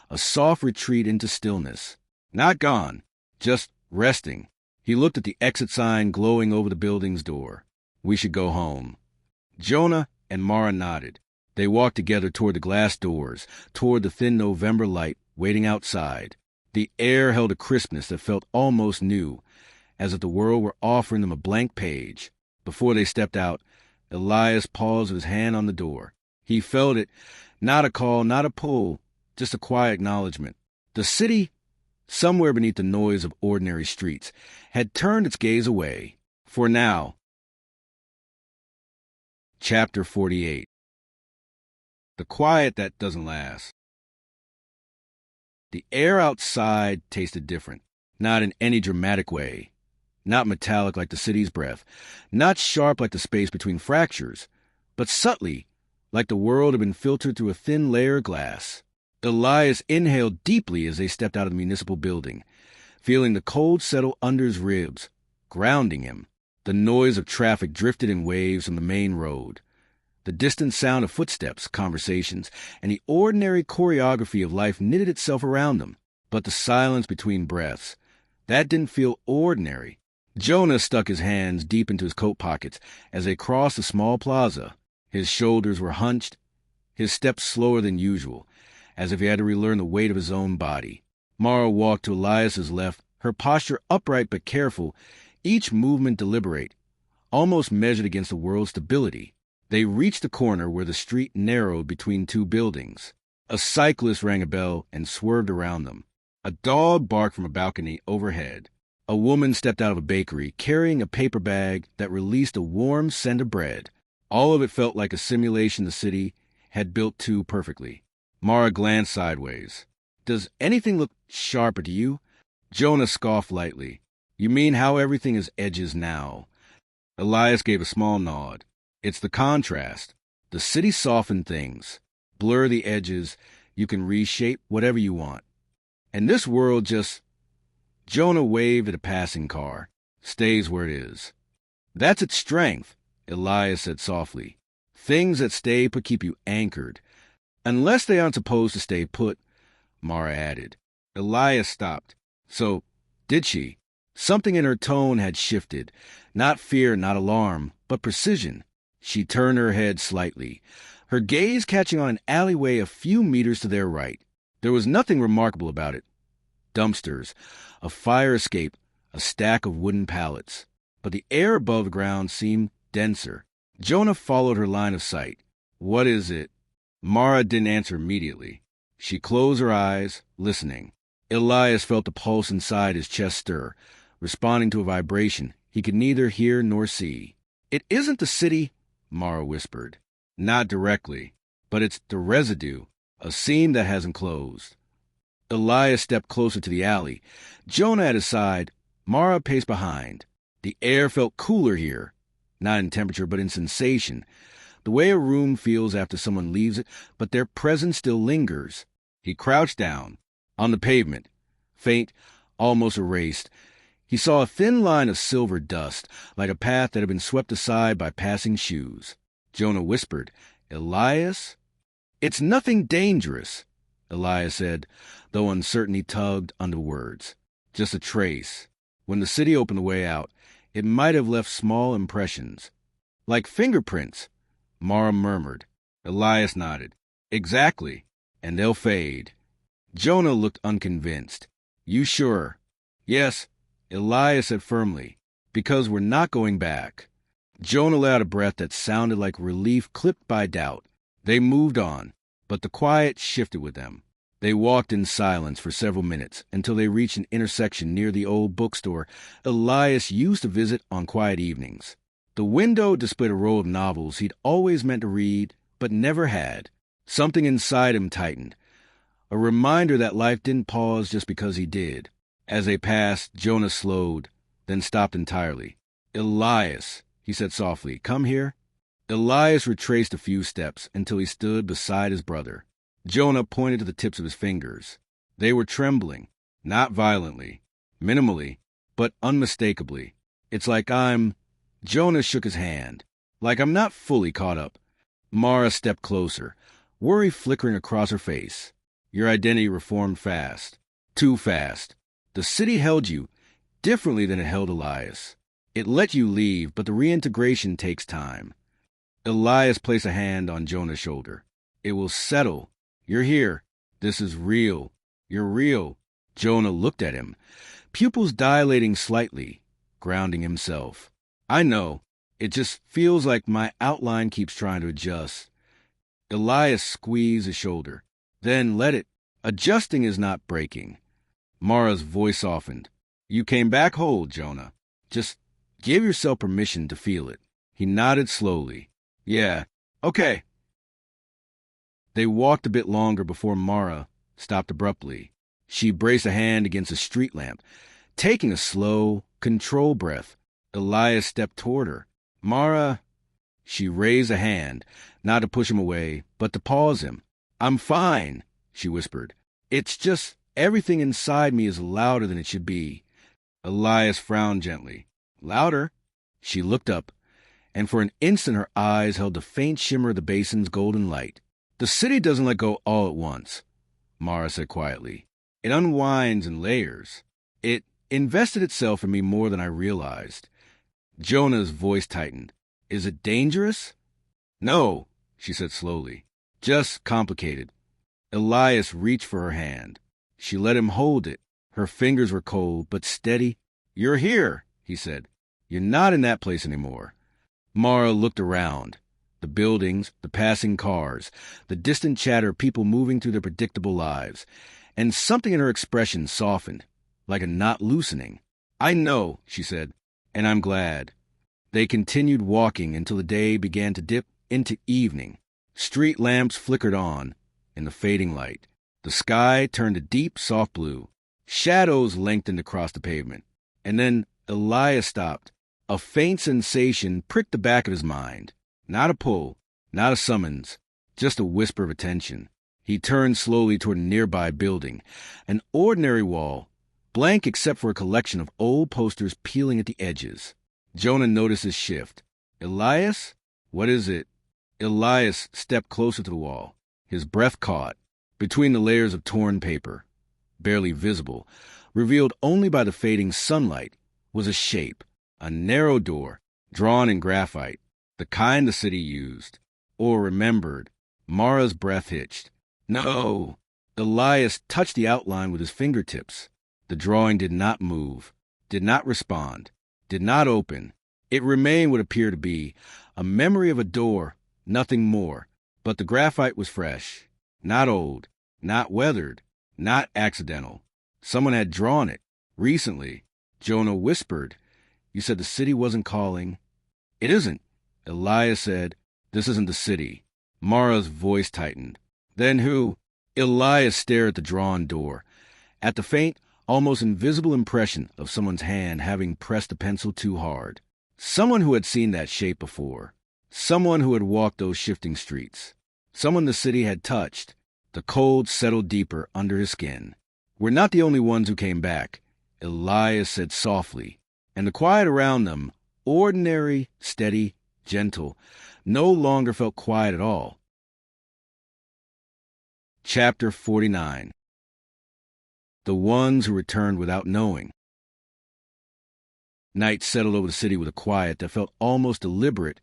a soft retreat into stillness. Not gone, just resting. He looked at the exit sign glowing over the building's door. We should go home. Jonah and Mara nodded. They walked together toward the glass doors, toward the thin November light waiting outside. The air held a crispness that felt almost new, as if the world were offering them a blank page. Before they stepped out, Elias paused with his hand on the door. He felt it, not a call, not a pull, just a quiet acknowledgement. The city, somewhere beneath the noise of ordinary streets, had turned its gaze away. For now. Chapter 48. The quiet that doesn't last. The air outside tasted different, not in any dramatic way, not metallic like the city's breath, not sharp like the space between fractures, but subtly, like the world had been filtered through a thin layer of glass. Elias inhaled deeply as they stepped out of the municipal building, feeling the cold settle under his ribs, grounding him. The noise of traffic drifted in waves from the main road. The distant sound of footsteps, conversations, and the ordinary choreography of life knitted itself around them. But the silence between breaths, that didn't feel ordinary. Jonah stuck his hands deep into his coat pockets as they crossed the small plaza. His shoulders were hunched, his steps slower than usual, as if he had to relearn the weight of his own body. Mara walked to Elias's left, her posture upright but careful, each movement deliberate, almost measured against the world's stability. They reached the corner where the street narrowed between two buildings. A cyclist rang a bell and swerved around them. A dog barked from a balcony overhead. A woman stepped out of a bakery, carrying a paper bag that released a warm scent of bread. All of it felt like a simulation the city had built too perfectly. Mara glanced sideways. "Does anything look sharper to you?" Jonah scoffed lightly. "You mean how everything is edges now?" Elias gave a small nod. "It's the contrast. The city softened things. Blur the edges. You can reshape whatever you want. And this world just..." Jonah waved at a passing car. "Stays where it is." "That's its strength," Elias said softly. "Things that stay put keep you anchored. Unless they aren't supposed to stay put," Mara added. Elias stopped. "So, did she?" Something in her tone had shifted. Not fear, not alarm, but precision. She turned her head slightly, her gaze catching on an alleyway a few meters to their right. There was nothing remarkable about it. Dumpsters, a fire escape, a stack of wooden pallets. But the air above ground seemed denser. Jonah followed her line of sight. "What is it?" Mara didn't answer immediately. She closed her eyes, listening. Elias felt the pulse inside his chest stir, responding to a vibration he could neither hear nor see. "It isn't the city," Mara whispered. "Not directly, but it's the residue, a seam that hasn't closed." Elias stepped closer to the alley. Jonah at his side, Mara paced behind. The air felt cooler here, not in temperature but in sensation, the way a room feels after someone leaves it, but their presence still lingers. He crouched down. On the pavement, faint, almost erased, he saw a thin line of silver dust, like a path that had been swept aside by passing shoes. Jonah whispered, "Elias?" "It's nothing dangerous," Elias said, though uncertainty tugged under words. "Just a trace. When the city opened the way out, it might have left small impressions." "Like fingerprints," Mara murmured. Elias nodded. "Exactly. And they'll fade." Jonah looked unconvinced. "You sure?" "Yes," Elias said firmly, "because we're not going back." Jonah let out a breath that sounded like relief clipped by doubt. They moved on, but the quiet shifted with them. They walked in silence for several minutes until they reached an intersection near the old bookstore Elias used to visit on quiet evenings. The window displayed a row of novels he'd always meant to read, but never had. Something inside him tightened, a reminder that life didn't pause just because he did. As they passed, Jonah slowed, then stopped entirely. "Elias," he said softly, "come here." Elias retraced a few steps until he stood beside his brother. Jonah pointed to the tips of his fingers. They were trembling, not violently, minimally, but unmistakably. "It's like I'm..." Jonah shook his hand. "Like I'm not fully caught up." Mara stepped closer, worry flickering across her face. "Your identity reformed fast. Too fast. The city held you differently than it held Elias. It let you leave, but the reintegration takes time." Elias placed a hand on Jonah's shoulder. "It will settle. You're here. This is real. You're real." Jonah looked at him, pupils dilating slightly, grounding himself. "I know. It just feels like my outline keeps trying to adjust." Elias squeezed his shoulder. "Then let it. Adjusting is not breaking." Mara's voice softened. "You came back whole, Jonah. Just give yourself permission to feel it." He nodded slowly. "Yeah, okay." They walked a bit longer before Mara stopped abruptly. She braced a hand against a street lamp. Taking a slow, controlled breath, Elias stepped toward her. Mara, she raised a hand, not to push him away, but to pause him. I'm fine, she whispered. It's just everything inside me is louder than it should be. Elias frowned gently. Louder? She looked up, and for an instant her eyes held the faint shimmer of the basin's golden light. The city doesn't let go all at once, Mara said quietly. It unwinds in layers. It invested itself in me more than I realized. Jonah's voice tightened. Is it dangerous? No, she said slowly. Just complicated. Elias reached for her hand. She let him hold it. Her fingers were cold, but steady. You're here, he said. You're not in that place anymore. Mara looked around. The buildings, the passing cars, the distant chatter of people moving through their predictable lives. And something in her expression softened, like a knot loosening. I know, she said, and I'm glad. They continued walking until the day began to dip into evening. Street lamps flickered on in the fading light. The sky turned a deep, soft blue. Shadows lengthened across the pavement. And then Elias stopped. A faint sensation pricked the back of his mind. Not a pull, not a summons, just a whisper of attention. He turned slowly toward a nearby building, an ordinary wall, blank except for a collection of old posters peeling at the edges. Jonah noticed his shift. Elias? What is it? Elias stepped closer to the wall. His breath caught between the layers of torn paper. Barely visible, revealed only by the fading sunlight, was a shape, a narrow door, drawn in graphite, the kind the city used, or remembered. Mara's breath hitched. No! Elias touched the outline with his fingertips. The drawing did not move, did not respond, did not open. It remained what appeared to be a memory of a door, nothing more. But the graphite was fresh, not old, not weathered, not accidental. Someone had drawn it, recently. Jonah whispered, You said the city wasn't calling. It isn't. Elias said, This isn't the city. Mara's voice tightened. Then who? Elias stared at the drawn door, at the faint, almost invisible impression of someone's hand having pressed the pencil too hard. Someone who had seen that shape before. Someone who had walked those shifting streets. Someone the city had touched. The cold settled deeper under his skin. We're not the only ones who came back, Elias said softly, and the quiet around them, ordinary, steady, gentle, no longer felt quiet at all. Chapter 49. The Ones Who Returned Without Knowing. Night settled over the city with a quiet that felt almost deliberate,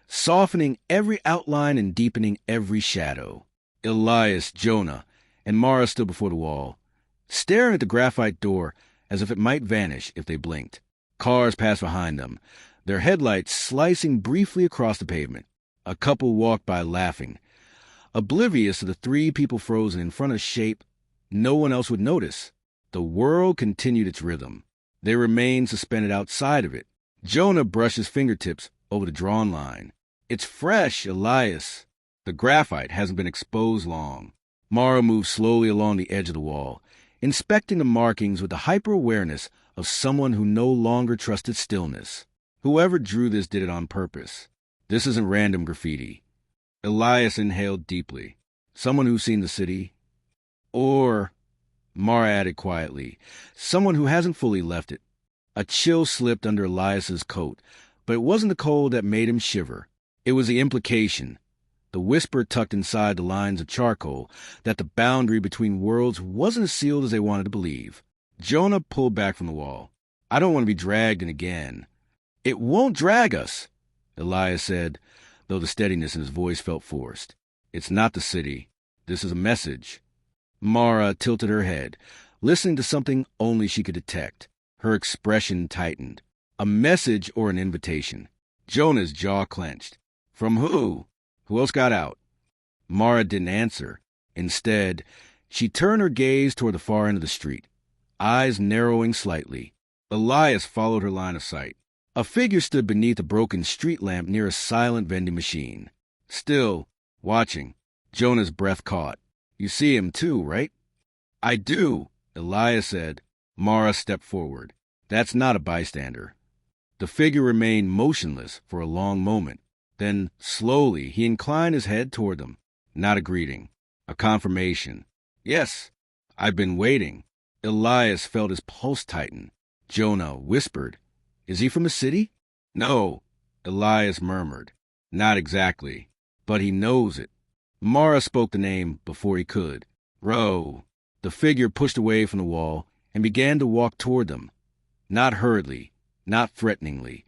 softening every outline and deepening every shadow. Elias, Jonah, and Mara stood before the wall, staring at the graphite door as if it might vanish if they blinked. Cars passed behind them, their headlights slicing briefly across the pavement. A couple walked by laughing, oblivious to the three people frozen in front of a shape no one else would notice. The world continued its rhythm. They remained suspended outside of it. Jonah brushed his fingertips over the drawn line. It's fresh, Elias. The graphite hasn't been exposed long. Mara moved slowly along the edge of the wall, inspecting the markings with the hyper-awareness of someone who no longer trusted stillness. Whoever drew this did it on purpose. This isn't random graffiti. Elias inhaled deeply. Someone who's seen the city. Or, Mara added quietly, someone who hasn't fully left it. A chill slipped under Elias's coat, but it wasn't the cold that made him shiver. It was the implication, the whisper tucked inside the lines of charcoal, that the boundary between worlds wasn't as sealed as they wanted to believe. Jonah pulled back from the wall. I don't want to be dragged in again. It won't drag us, Elias said, though the steadiness in his voice felt forced. It's not the city. This is a message. Mara tilted her head, listening to something only she could detect. Her expression tightened. A message or an invitation? Jonah's jaw clenched. From who? Who else got out? Mara didn't answer. Instead, she turned her gaze toward the far end of the street, eyes narrowing slightly. Elias followed her line of sight. A figure stood beneath a broken street lamp near a silent vending machine. Still, watching, Jonah's breath caught. You see him too, right? I do, Elias said. Mara stepped forward. That's not a bystander. The figure remained motionless for a long moment. Then, slowly, he inclined his head toward them. Not a greeting. A confirmation. Yes, I've been waiting. Elias felt his pulse tighten. Jonah whispered, Is he from the city? No, Elias murmured. Not exactly, but he knows it. Mara spoke the name before he could. Ro. The figure pushed away from the wall and began to walk toward them. Not hurriedly, not threateningly,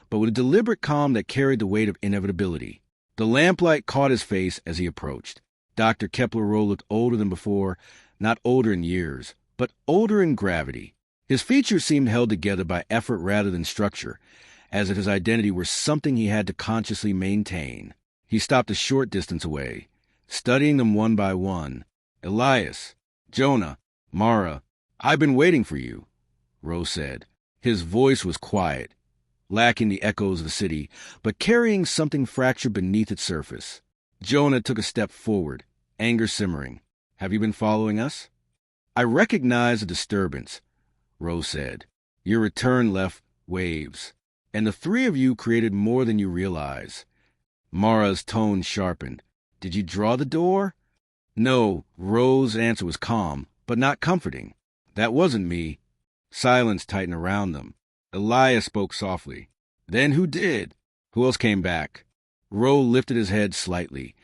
but with a deliberate calm that carried the weight of inevitability. The lamplight caught his face as he approached. Dr. Kepler-Rowe looked older than before, not older in years, but older in gravity. His features seemed held together by effort rather than structure, as if his identity were something he had to consciously maintain. He stopped a short distance away, studying them one by one. Elias, Jonah, Mara, I've been waiting for you, Rose said. His voice was quiet, lacking the echoes of the city, but carrying something fractured beneath its surface. Jonah took a step forward, anger simmering. Have you been following us? I recognize a disturbance, Rose said. Your return left waves, and the three of you created more than you realize. Mara's tone sharpened. Did you draw the door? No, Rose's answer was calm, but not comforting. That wasn't me. Silence tightened around them. Elias spoke softly. Then who did? Who else came back? Rose lifted his head slightly,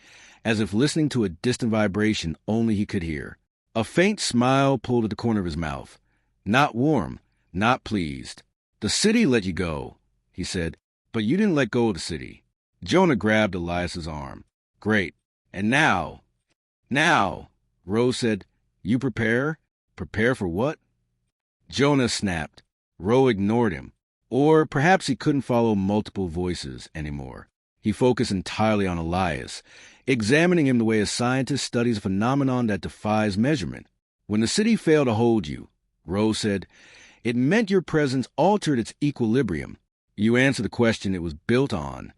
as if listening to a distant vibration only he could hear. A faint smile pulled at the corner of his mouth. Not warm, not pleased. The city let you go, he said, but you didn't let go of the city. Jonah grabbed Elias's arm. Great. And now, Rose said, you prepare? Prepare for what? Jonah snapped. Rose ignored him. Or perhaps he couldn't follow multiple voices anymore. He focused entirely on Elias, examining him the way a scientist studies a phenomenon that defies measurement. When the city failed to hold you, Rose said, it meant your presence altered its equilibrium. You answered the question it was built on.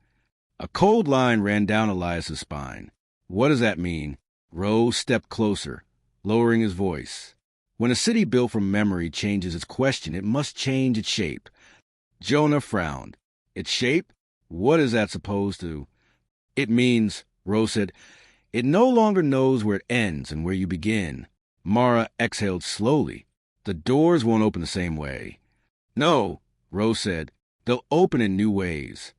A cold line ran down Elias's spine. What does that mean? Rose stepped closer, lowering his voice. When a city built from memory changes its question, it must change its shape. Jonah frowned. Its shape? What is that supposed to? It means, Rose said, it no longer knows where it ends and where you begin. Mara exhaled slowly. The doors won't open the same way. No, Rose said, they'll open in new ways.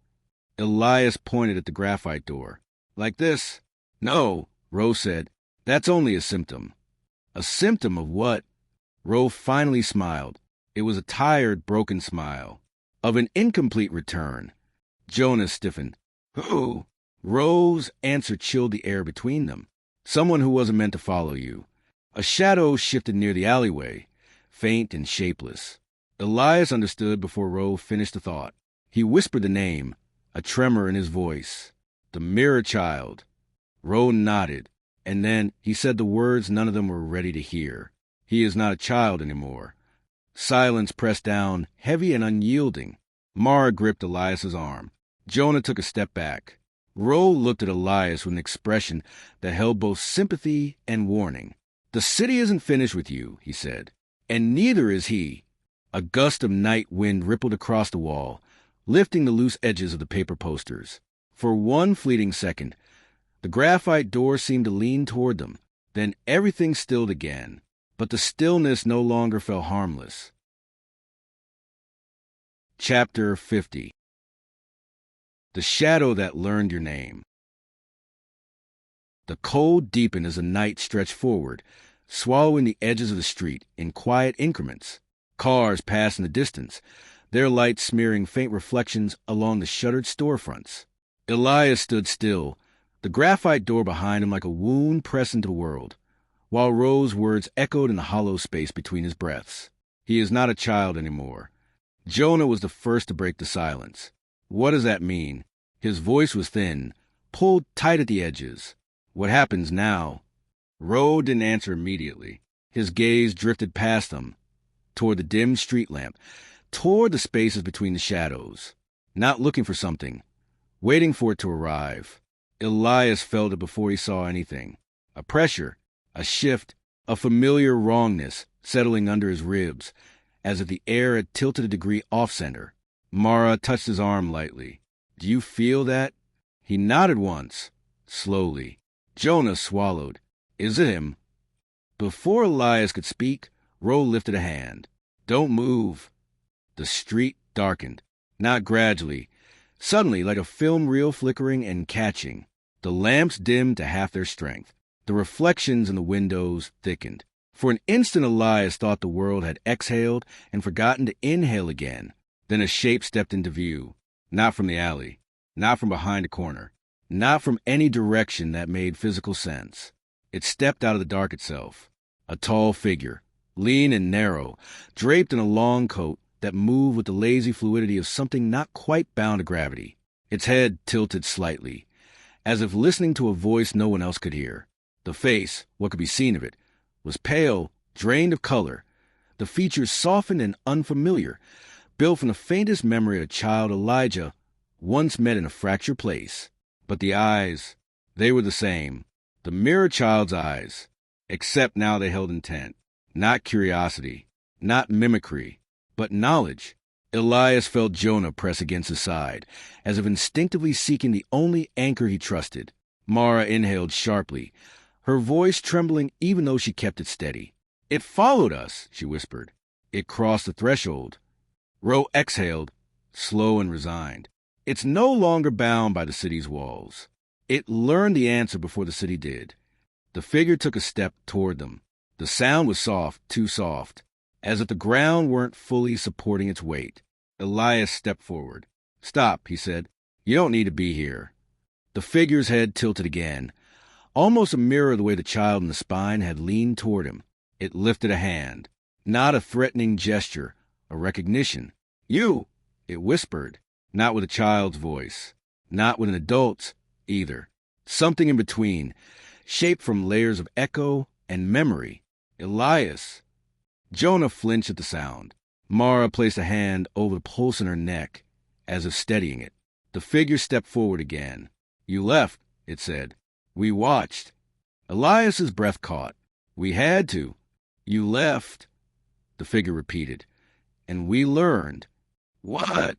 Elias pointed at the graphite door. Like this? No, Rose said, that's only a symptom. A symptom of what? Rose finally smiled. It was a tired, broken smile. Of an incomplete return. Jonah stiffened. Who? Rose's answer chilled the air between them. Someone who wasn't meant to follow you. A shadow shifted near the alleyway, faint and shapeless. Elias understood before Rose finished the thought. He whispered the name, a tremor in his voice. The Mirror Child. Rose nodded, and then he said the words none of them were ready to hear. He is not a child anymore. Silence pressed down, heavy and unyielding. Mara gripped Elias's arm. Jonah took a step back. Rose looked at Elias with an expression that held both sympathy and warning. The city isn't finished with you, he said, and neither is he. A gust of night wind rippled across the wall, lifting the loose edges of the paper posters. For one fleeting second, the graphite door seemed to lean toward them. Then everything stilled again, but the stillness no longer felt harmless. Chapter 50. The Shadow That Learned Your Name. The cold deepened as the night stretched forward, swallowing the edges of the street in quiet increments. Cars passed in the distance, their lights smearing faint reflections along the shuttered storefronts. Elias stood still, the graphite door behind him like a wound pressed into the world, while Rose's words echoed in the hollow space between his breaths. He is not a child anymore. Jonah was the first to break the silence. What does that mean? His voice was thin, pulled tight at the edges. What happens now? Rose didn't answer immediately. His gaze drifted past them, toward the dim street lamp, toward the spaces between the shadows. Not looking for something, waiting for it to arrive. Elias felt it before he saw anything. A pressure, a shift, a familiar wrongness settling under his ribs, as if the air had tilted a degree off-center. Mara touched his arm lightly. "Do you feel that?" He nodded once, slowly. Jonah swallowed. "Is it him?" Before Elias could speak, Ro lifted a hand. "Don't move." The street darkened, not gradually. Suddenly, like a film reel flickering and catching, the lamps dimmed to half their strength. The reflections in the windows thickened. For an instant, Elias thought the world had exhaled and forgotten to inhale again. Then a shape stepped into view. Not from the alley, not from behind a corner, not from any direction that made physical sense. It stepped out of the dark itself. A tall figure, lean and narrow, draped in a long coat that moved with the lazy fluidity of something not quite bound to gravity. Its head tilted slightly, as if listening to a voice no one else could hear. The face, what could be seen of it, was pale, drained of color, the features softened and unfamiliar, built from the faintest memory of a child Elijah once met in a fractured place. But the eyes, they were the same, the mirror child's eyes, except now they held intent, not curiosity, not mimicry, but knowledge. Elias felt Jonah press against his side, as if instinctively seeking the only anchor he trusted. Mara inhaled sharply, her voice trembling even though she kept it steady. "It followed us," she whispered. "It crossed the threshold." Ro exhaled, slow and resigned. "It's no longer bound by the city's walls. It learned the answer before the city did." The figure took a step toward them. The sound was soft, too soft, as if the ground weren't fully supporting its weight. Elias stepped forward. "Stop," he said. "You don't need to be here." The figure's head tilted again, almost a mirror of the way the child in the spine had leaned toward him. It lifted a hand, not a threatening gesture, a recognition. "You!" it whispered, not with a child's voice, not with an adult's either. Something in between, shaped from layers of echo and memory. "Elias." Jonah flinched at the sound. Mara placed a hand over the pulse in her neck, as if steadying it. The figure stepped forward again. "You left," it said. "We watched." Elias's breath caught. "We had to." "You left," the figure repeated. "And we learned." "What?"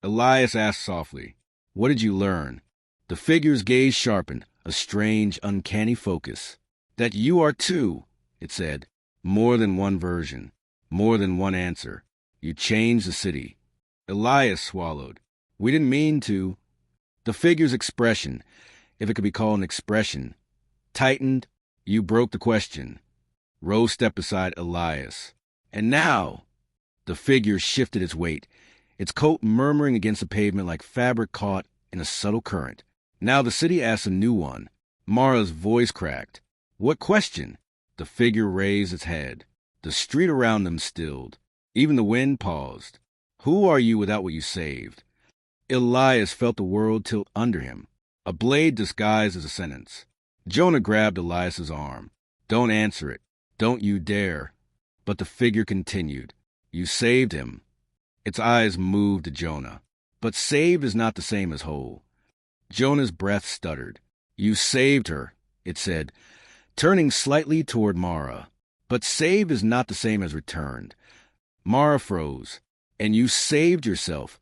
Elias asked softly. "What did you learn?" The figure's gaze sharpened, a strange, uncanny focus. "That you are two," it said. "More than one version. More than one answer. You changed the city." Elias swallowed. "We didn't mean to." The figure's expression, if it could be called an expression, tightened. "You broke the question." Rose stepped beside Elias. "And now?" The figure shifted its weight, its coat murmuring against the pavement like fabric caught in a subtle current. Now the city asked a new one. Mara's voice cracked. "What question?" The figure raised its head. The street around them stilled. Even the wind paused. "Who are you without what you saved?" Elias felt the world tilt under him, a blade disguised as a sentence. Jonah grabbed Elias's arm. "Don't answer it. Don't you dare." But the figure continued. "You saved him." Its eyes moved to Jonah. But saved is not the same as whole. Jonah's breath stuttered. "You saved her," it said, turning slightly toward Mara. "But saved is not the same as returned." Mara froze. "And you saved yourself,"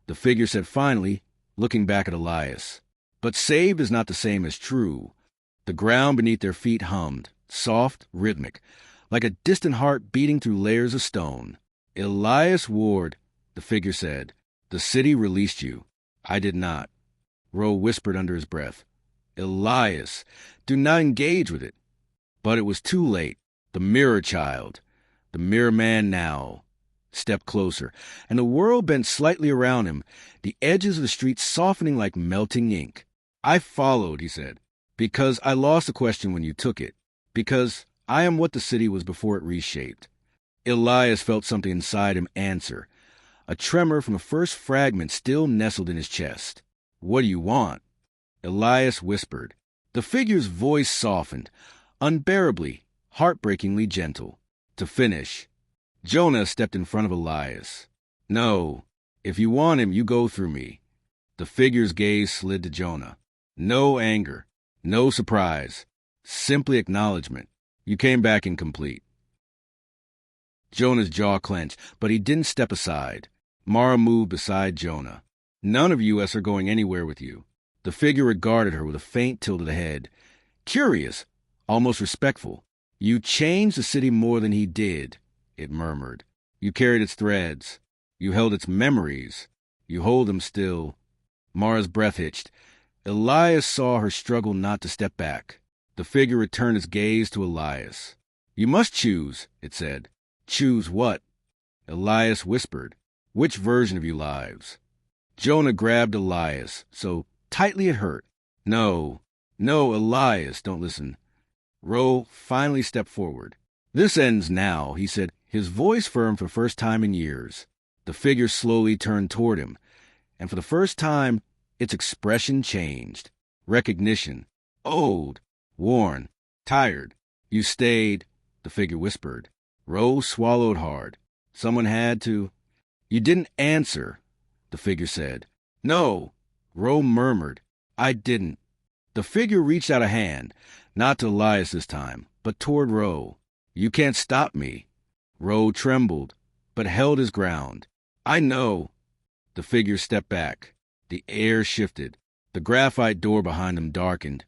the figure said finally, looking back at Elias. "But saved is not the same as true." The ground beneath their feet hummed, soft, rhythmic, like a distant heart beating through layers of stone. "Elias Ward," the figure said, "the city released you. I did not." Ro whispered under his breath, "Elias, do not engage with it." But it was too late. The mirror child, the mirror man now, stepped closer, and the world bent slightly around him, the edges of the street softening like melting ink. "I followed," he said, "because I lost the question when you took it, because I am what the city was before it reshaped." Elias felt something inside him answer, a tremor from the first fragment still nestled in his chest. "What do you want?" Elias whispered. The figure's voice softened, unbearably, heartbreakingly gentle. To finish, Jonah stepped in front of Elias. "No, if you want him, you go through me." The figure's gaze slid to Jonah. No anger, no surprise, simply acknowledgement. You came back incomplete. Jonah's jaw clenched, but he didn't step aside. Mara moved beside Jonah. None of us are going anywhere with you. The figure regarded her with a faint tilt of the head. Curious, almost respectful. You changed the city more than he did, it murmured. You carried its threads. You held its memories. You hold them still. Mara's breath hitched. Elias saw her struggle not to step back. The figure returned its gaze to Elias. You must choose, it said. Choose what? Elias whispered. Which version of you lives? Jonah grabbed Elias, so tightly it hurt. No, Elias, don't listen. Ro finally stepped forward. This ends now, he said, his voice firm for the first time in years. The figure slowly turned toward him, and for the first time, its expression changed. Recognition. Old, worn, tired. You stayed, the figure whispered. Ro swallowed hard. Someone had to. You didn't answer, the figure said. No, Ro murmured. I didn't. The figure reached out a hand, not to Elias this time, but toward Ro. You can't stop me. Ro trembled, but held his ground. I know. The figure stepped back. The air shifted. The graphite door behind him darkened,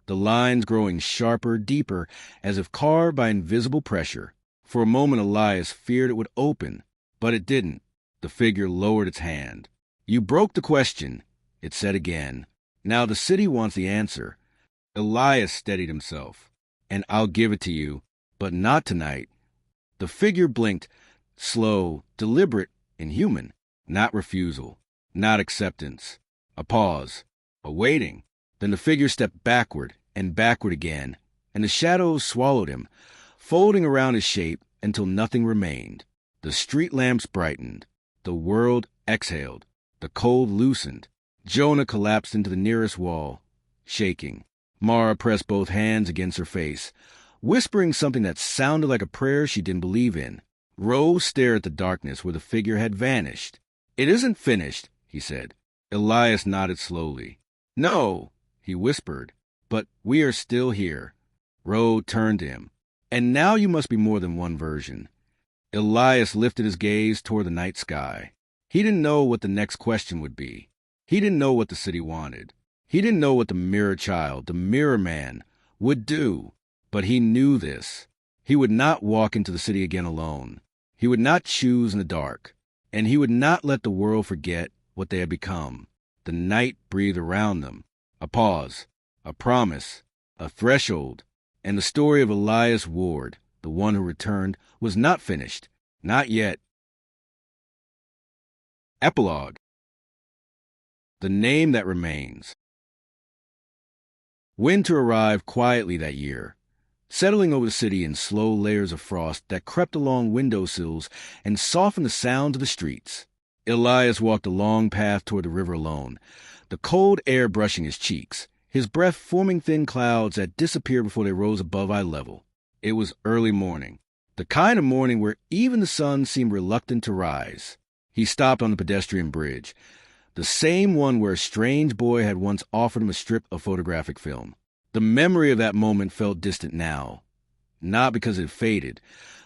the lines growing sharper, deeper, as if carved by invisible pressure. For a moment Elias feared it would open, but it didn't. The figure lowered its hand. You broke the question, it said again. Now the city wants the answer. Elias steadied himself. And I'll give it to you, but not tonight. The figure blinked, slow, deliberate, and human. Not refusal, not acceptance. A pause, a waiting. Then the figure stepped backward and backward again, and the shadows swallowed him, folding around his shape until nothing remained. The street lamps brightened. The world exhaled. The cold loosened. Jonah collapsed into the nearest wall, shaking. Mara pressed both hands against her face, whispering something that sounded like a prayer she didn't believe in. Rose stared at the darkness where the figure had vanished. It isn't finished, he said. Elias nodded slowly. No, he whispered, but we are still here. Ro turned to him. And now you must be more than one version. Elias lifted his gaze toward the night sky. He didn't know what the next question would be. He didn't know what the city wanted. He didn't know what the mirror child, the mirror man, would do. But he knew this. He would not walk into the city again alone. He would not choose in the dark. And he would not let the world forget what they had become. The night breathed around them. A pause, a promise, a threshold. And the story of Elias Ward, the one who returned, was not finished. Not yet. Epilogue. The name that remains. Winter arrived quietly that year, settling over the city in slow layers of frost that crept along windowsills and softened the sound of the streets. Elias walked a long path toward the river alone, the cold air brushing his cheeks, his breath forming thin clouds that disappeared before they rose above eye level. It was early morning, the kind of morning where even the sun seemed reluctant to rise. He stopped on the pedestrian bridge, the same one where a strange boy had once offered him a strip of photographic film. The memory of that moment felt distant now, not because it faded,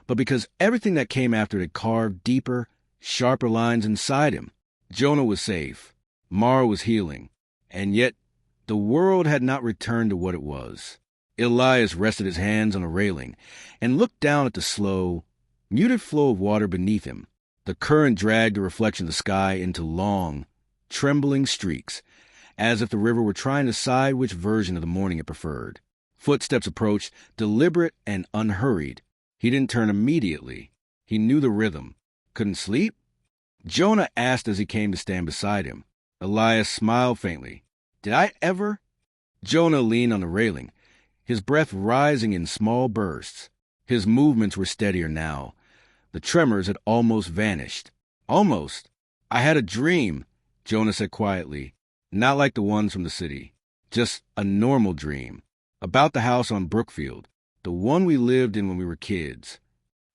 but because everything that came after it had carved deeper, sharper lines inside him. Jonah was safe. Mara was healing. And yet, the world had not returned to what it was. Elias rested his hands on a railing and looked down at the slow, muted flow of water beneath him. The current dragged the reflection of the sky into long, trembling streaks, as if the river were trying to decide which version of the morning it preferred. Footsteps approached, deliberate and unhurried. He didn't turn immediately. He knew the rhythm. Couldn't sleep? Jonah asked as he came to stand beside him. Elias smiled faintly. Did I ever? Jonah leaned on the railing, his breath rising in small bursts. His movements were steadier now. The tremors had almost vanished. Almost. I had a dream, Jonah said quietly. Not like the ones from the city. Just a normal dream. About the house on Brookfield. The one we lived in when we were kids.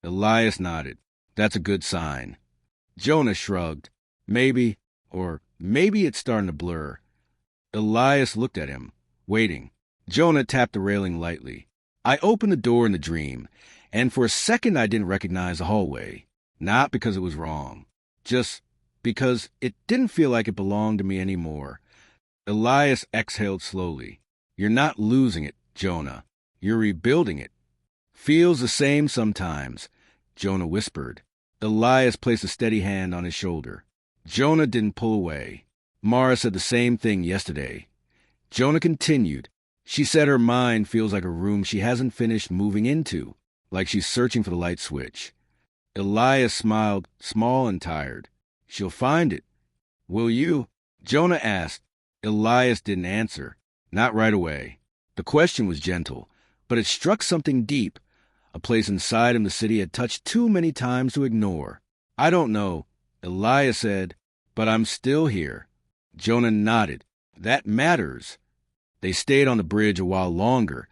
Elias nodded. That's a good sign. Jonah shrugged. Maybe, or maybe it's starting to blur. Elias looked at him, waiting. Jonah tapped the railing lightly. I opened the door in the dream, and for a second I didn't recognize the hallway. Not because it was wrong, just because it didn't feel like it belonged to me anymore. Elias exhaled slowly. You're not losing it, Jonah. You're rebuilding it. Feels the same sometimes, Jonah whispered. Elias placed a steady hand on his shoulder. Jonah didn't pull away. Mara said the same thing yesterday. Jonah continued. She said her mind feels like a room she hasn't finished moving into, like she's searching for the light switch. Elias smiled, small and tired. She'll find it. Will you? Jonah asked. Elias didn't answer. Not right away. The question was gentle, but it struck something deep, a place inside him the city had touched too many times to ignore. I don't know, Elias said, but I'm still here. Jonah nodded. That matters. They stayed on the bridge a while longer,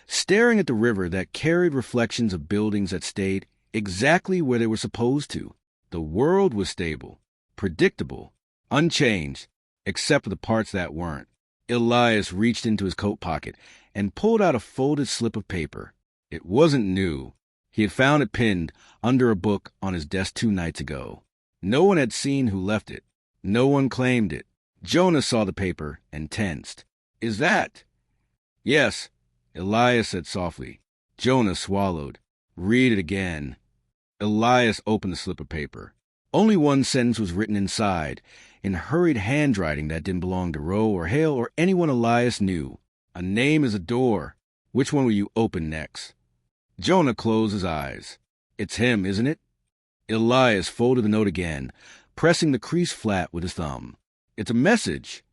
staring at the river that carried reflections of buildings that stayed exactly where they were supposed to. The world was stable, predictable, unchanged, except for the parts that weren't. Elias reached into his coat pocket and pulled out a folded slip of paper. It wasn't new. He had found it pinned under a book on his desk 2 nights ago. No one had seen who left it. No one claimed it. Jonah saw the paper and tensed. Is that? Yes, Elias said softly. Jonah swallowed. Read it again. Elias opened the slip of paper. Only one sentence was written inside, in hurried handwriting that didn't belong to Roe or Hale or anyone Elias knew. A name is a door. Which one will you open next? Jonah closed his eyes. It's him, isn't it? Elias folded the note again, pressing the crease flat with his thumb. It's a message.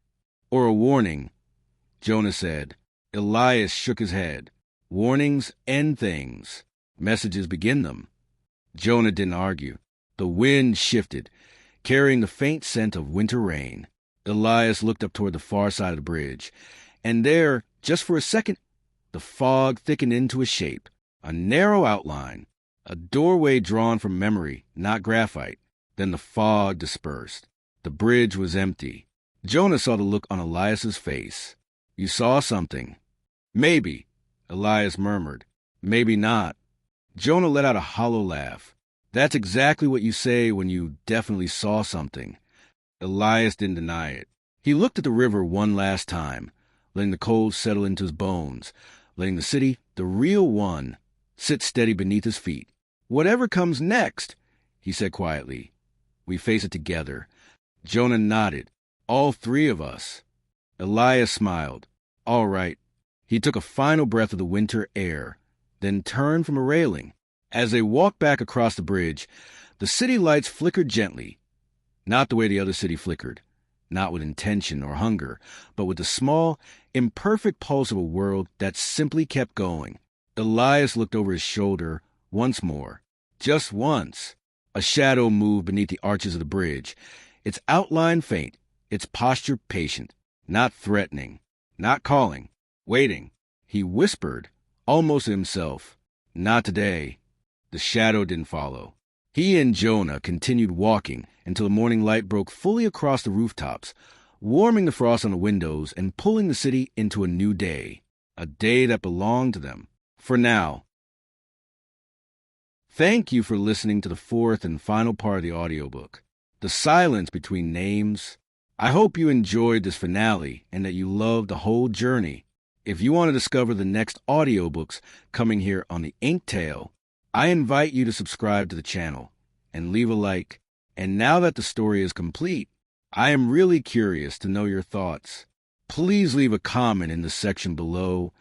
Or a warning, Jonah said. Elias shook his head. Warnings end things. Messages begin them. Jonah didn't argue. The wind shifted, carrying the faint scent of winter rain. Elias looked up toward the far side of the bridge, and there, just for a second, the fog thickened into a shape, a narrow outline, a doorway drawn from memory, not graphite. Then the fog dispersed. The bridge was empty. Jonah saw the look on Elias's face. You saw something. Maybe, Elias murmured. Maybe not. Jonah let out a hollow laugh. That's exactly what you say when you definitely saw something. Elias didn't deny it. He looked at the river one last time, letting the cold settle into his bones, letting the city, the real one, sit steady beneath his feet. Whatever comes next, he said quietly. We face it together. Jonah nodded. All 3 of us. Elias smiled. All right. He took a final breath of the winter air, then turned from a railing. As they walked back across the bridge, the city lights flickered gently. Not the way the other city flickered. Not with intention or hunger, but with the small, imperfect pulse of a world that simply kept going. Elias looked over his shoulder once more. Just once. A shadow moved beneath the arches of the bridge, its outline faint, its posture patient, not threatening, not calling, waiting. He whispered, almost to himself, not today. The shadow didn't follow. He and Jonah continued walking until the morning light broke fully across the rooftops, warming the frost on the windows and pulling the city into a new day, a day that belonged to them, for now. Thank you for listening to the 4th and final part of the audiobook, The Silence Between Names. I hope you enjoyed this finale and that you loved the whole journey. If you want to discover the next audiobooks coming here on the Ink Tale, I invite you to subscribe to the channel and leave a like. And now that the story is complete, I am really curious to know your thoughts. Please leave a comment in the section below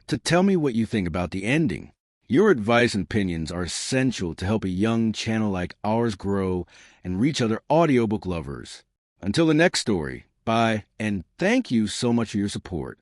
to tell me what you think about the ending. Your advice and opinions are essential to help a young channel like ours grow and reach other audiobook lovers. Until the next story, bye, and thank you so much for your support.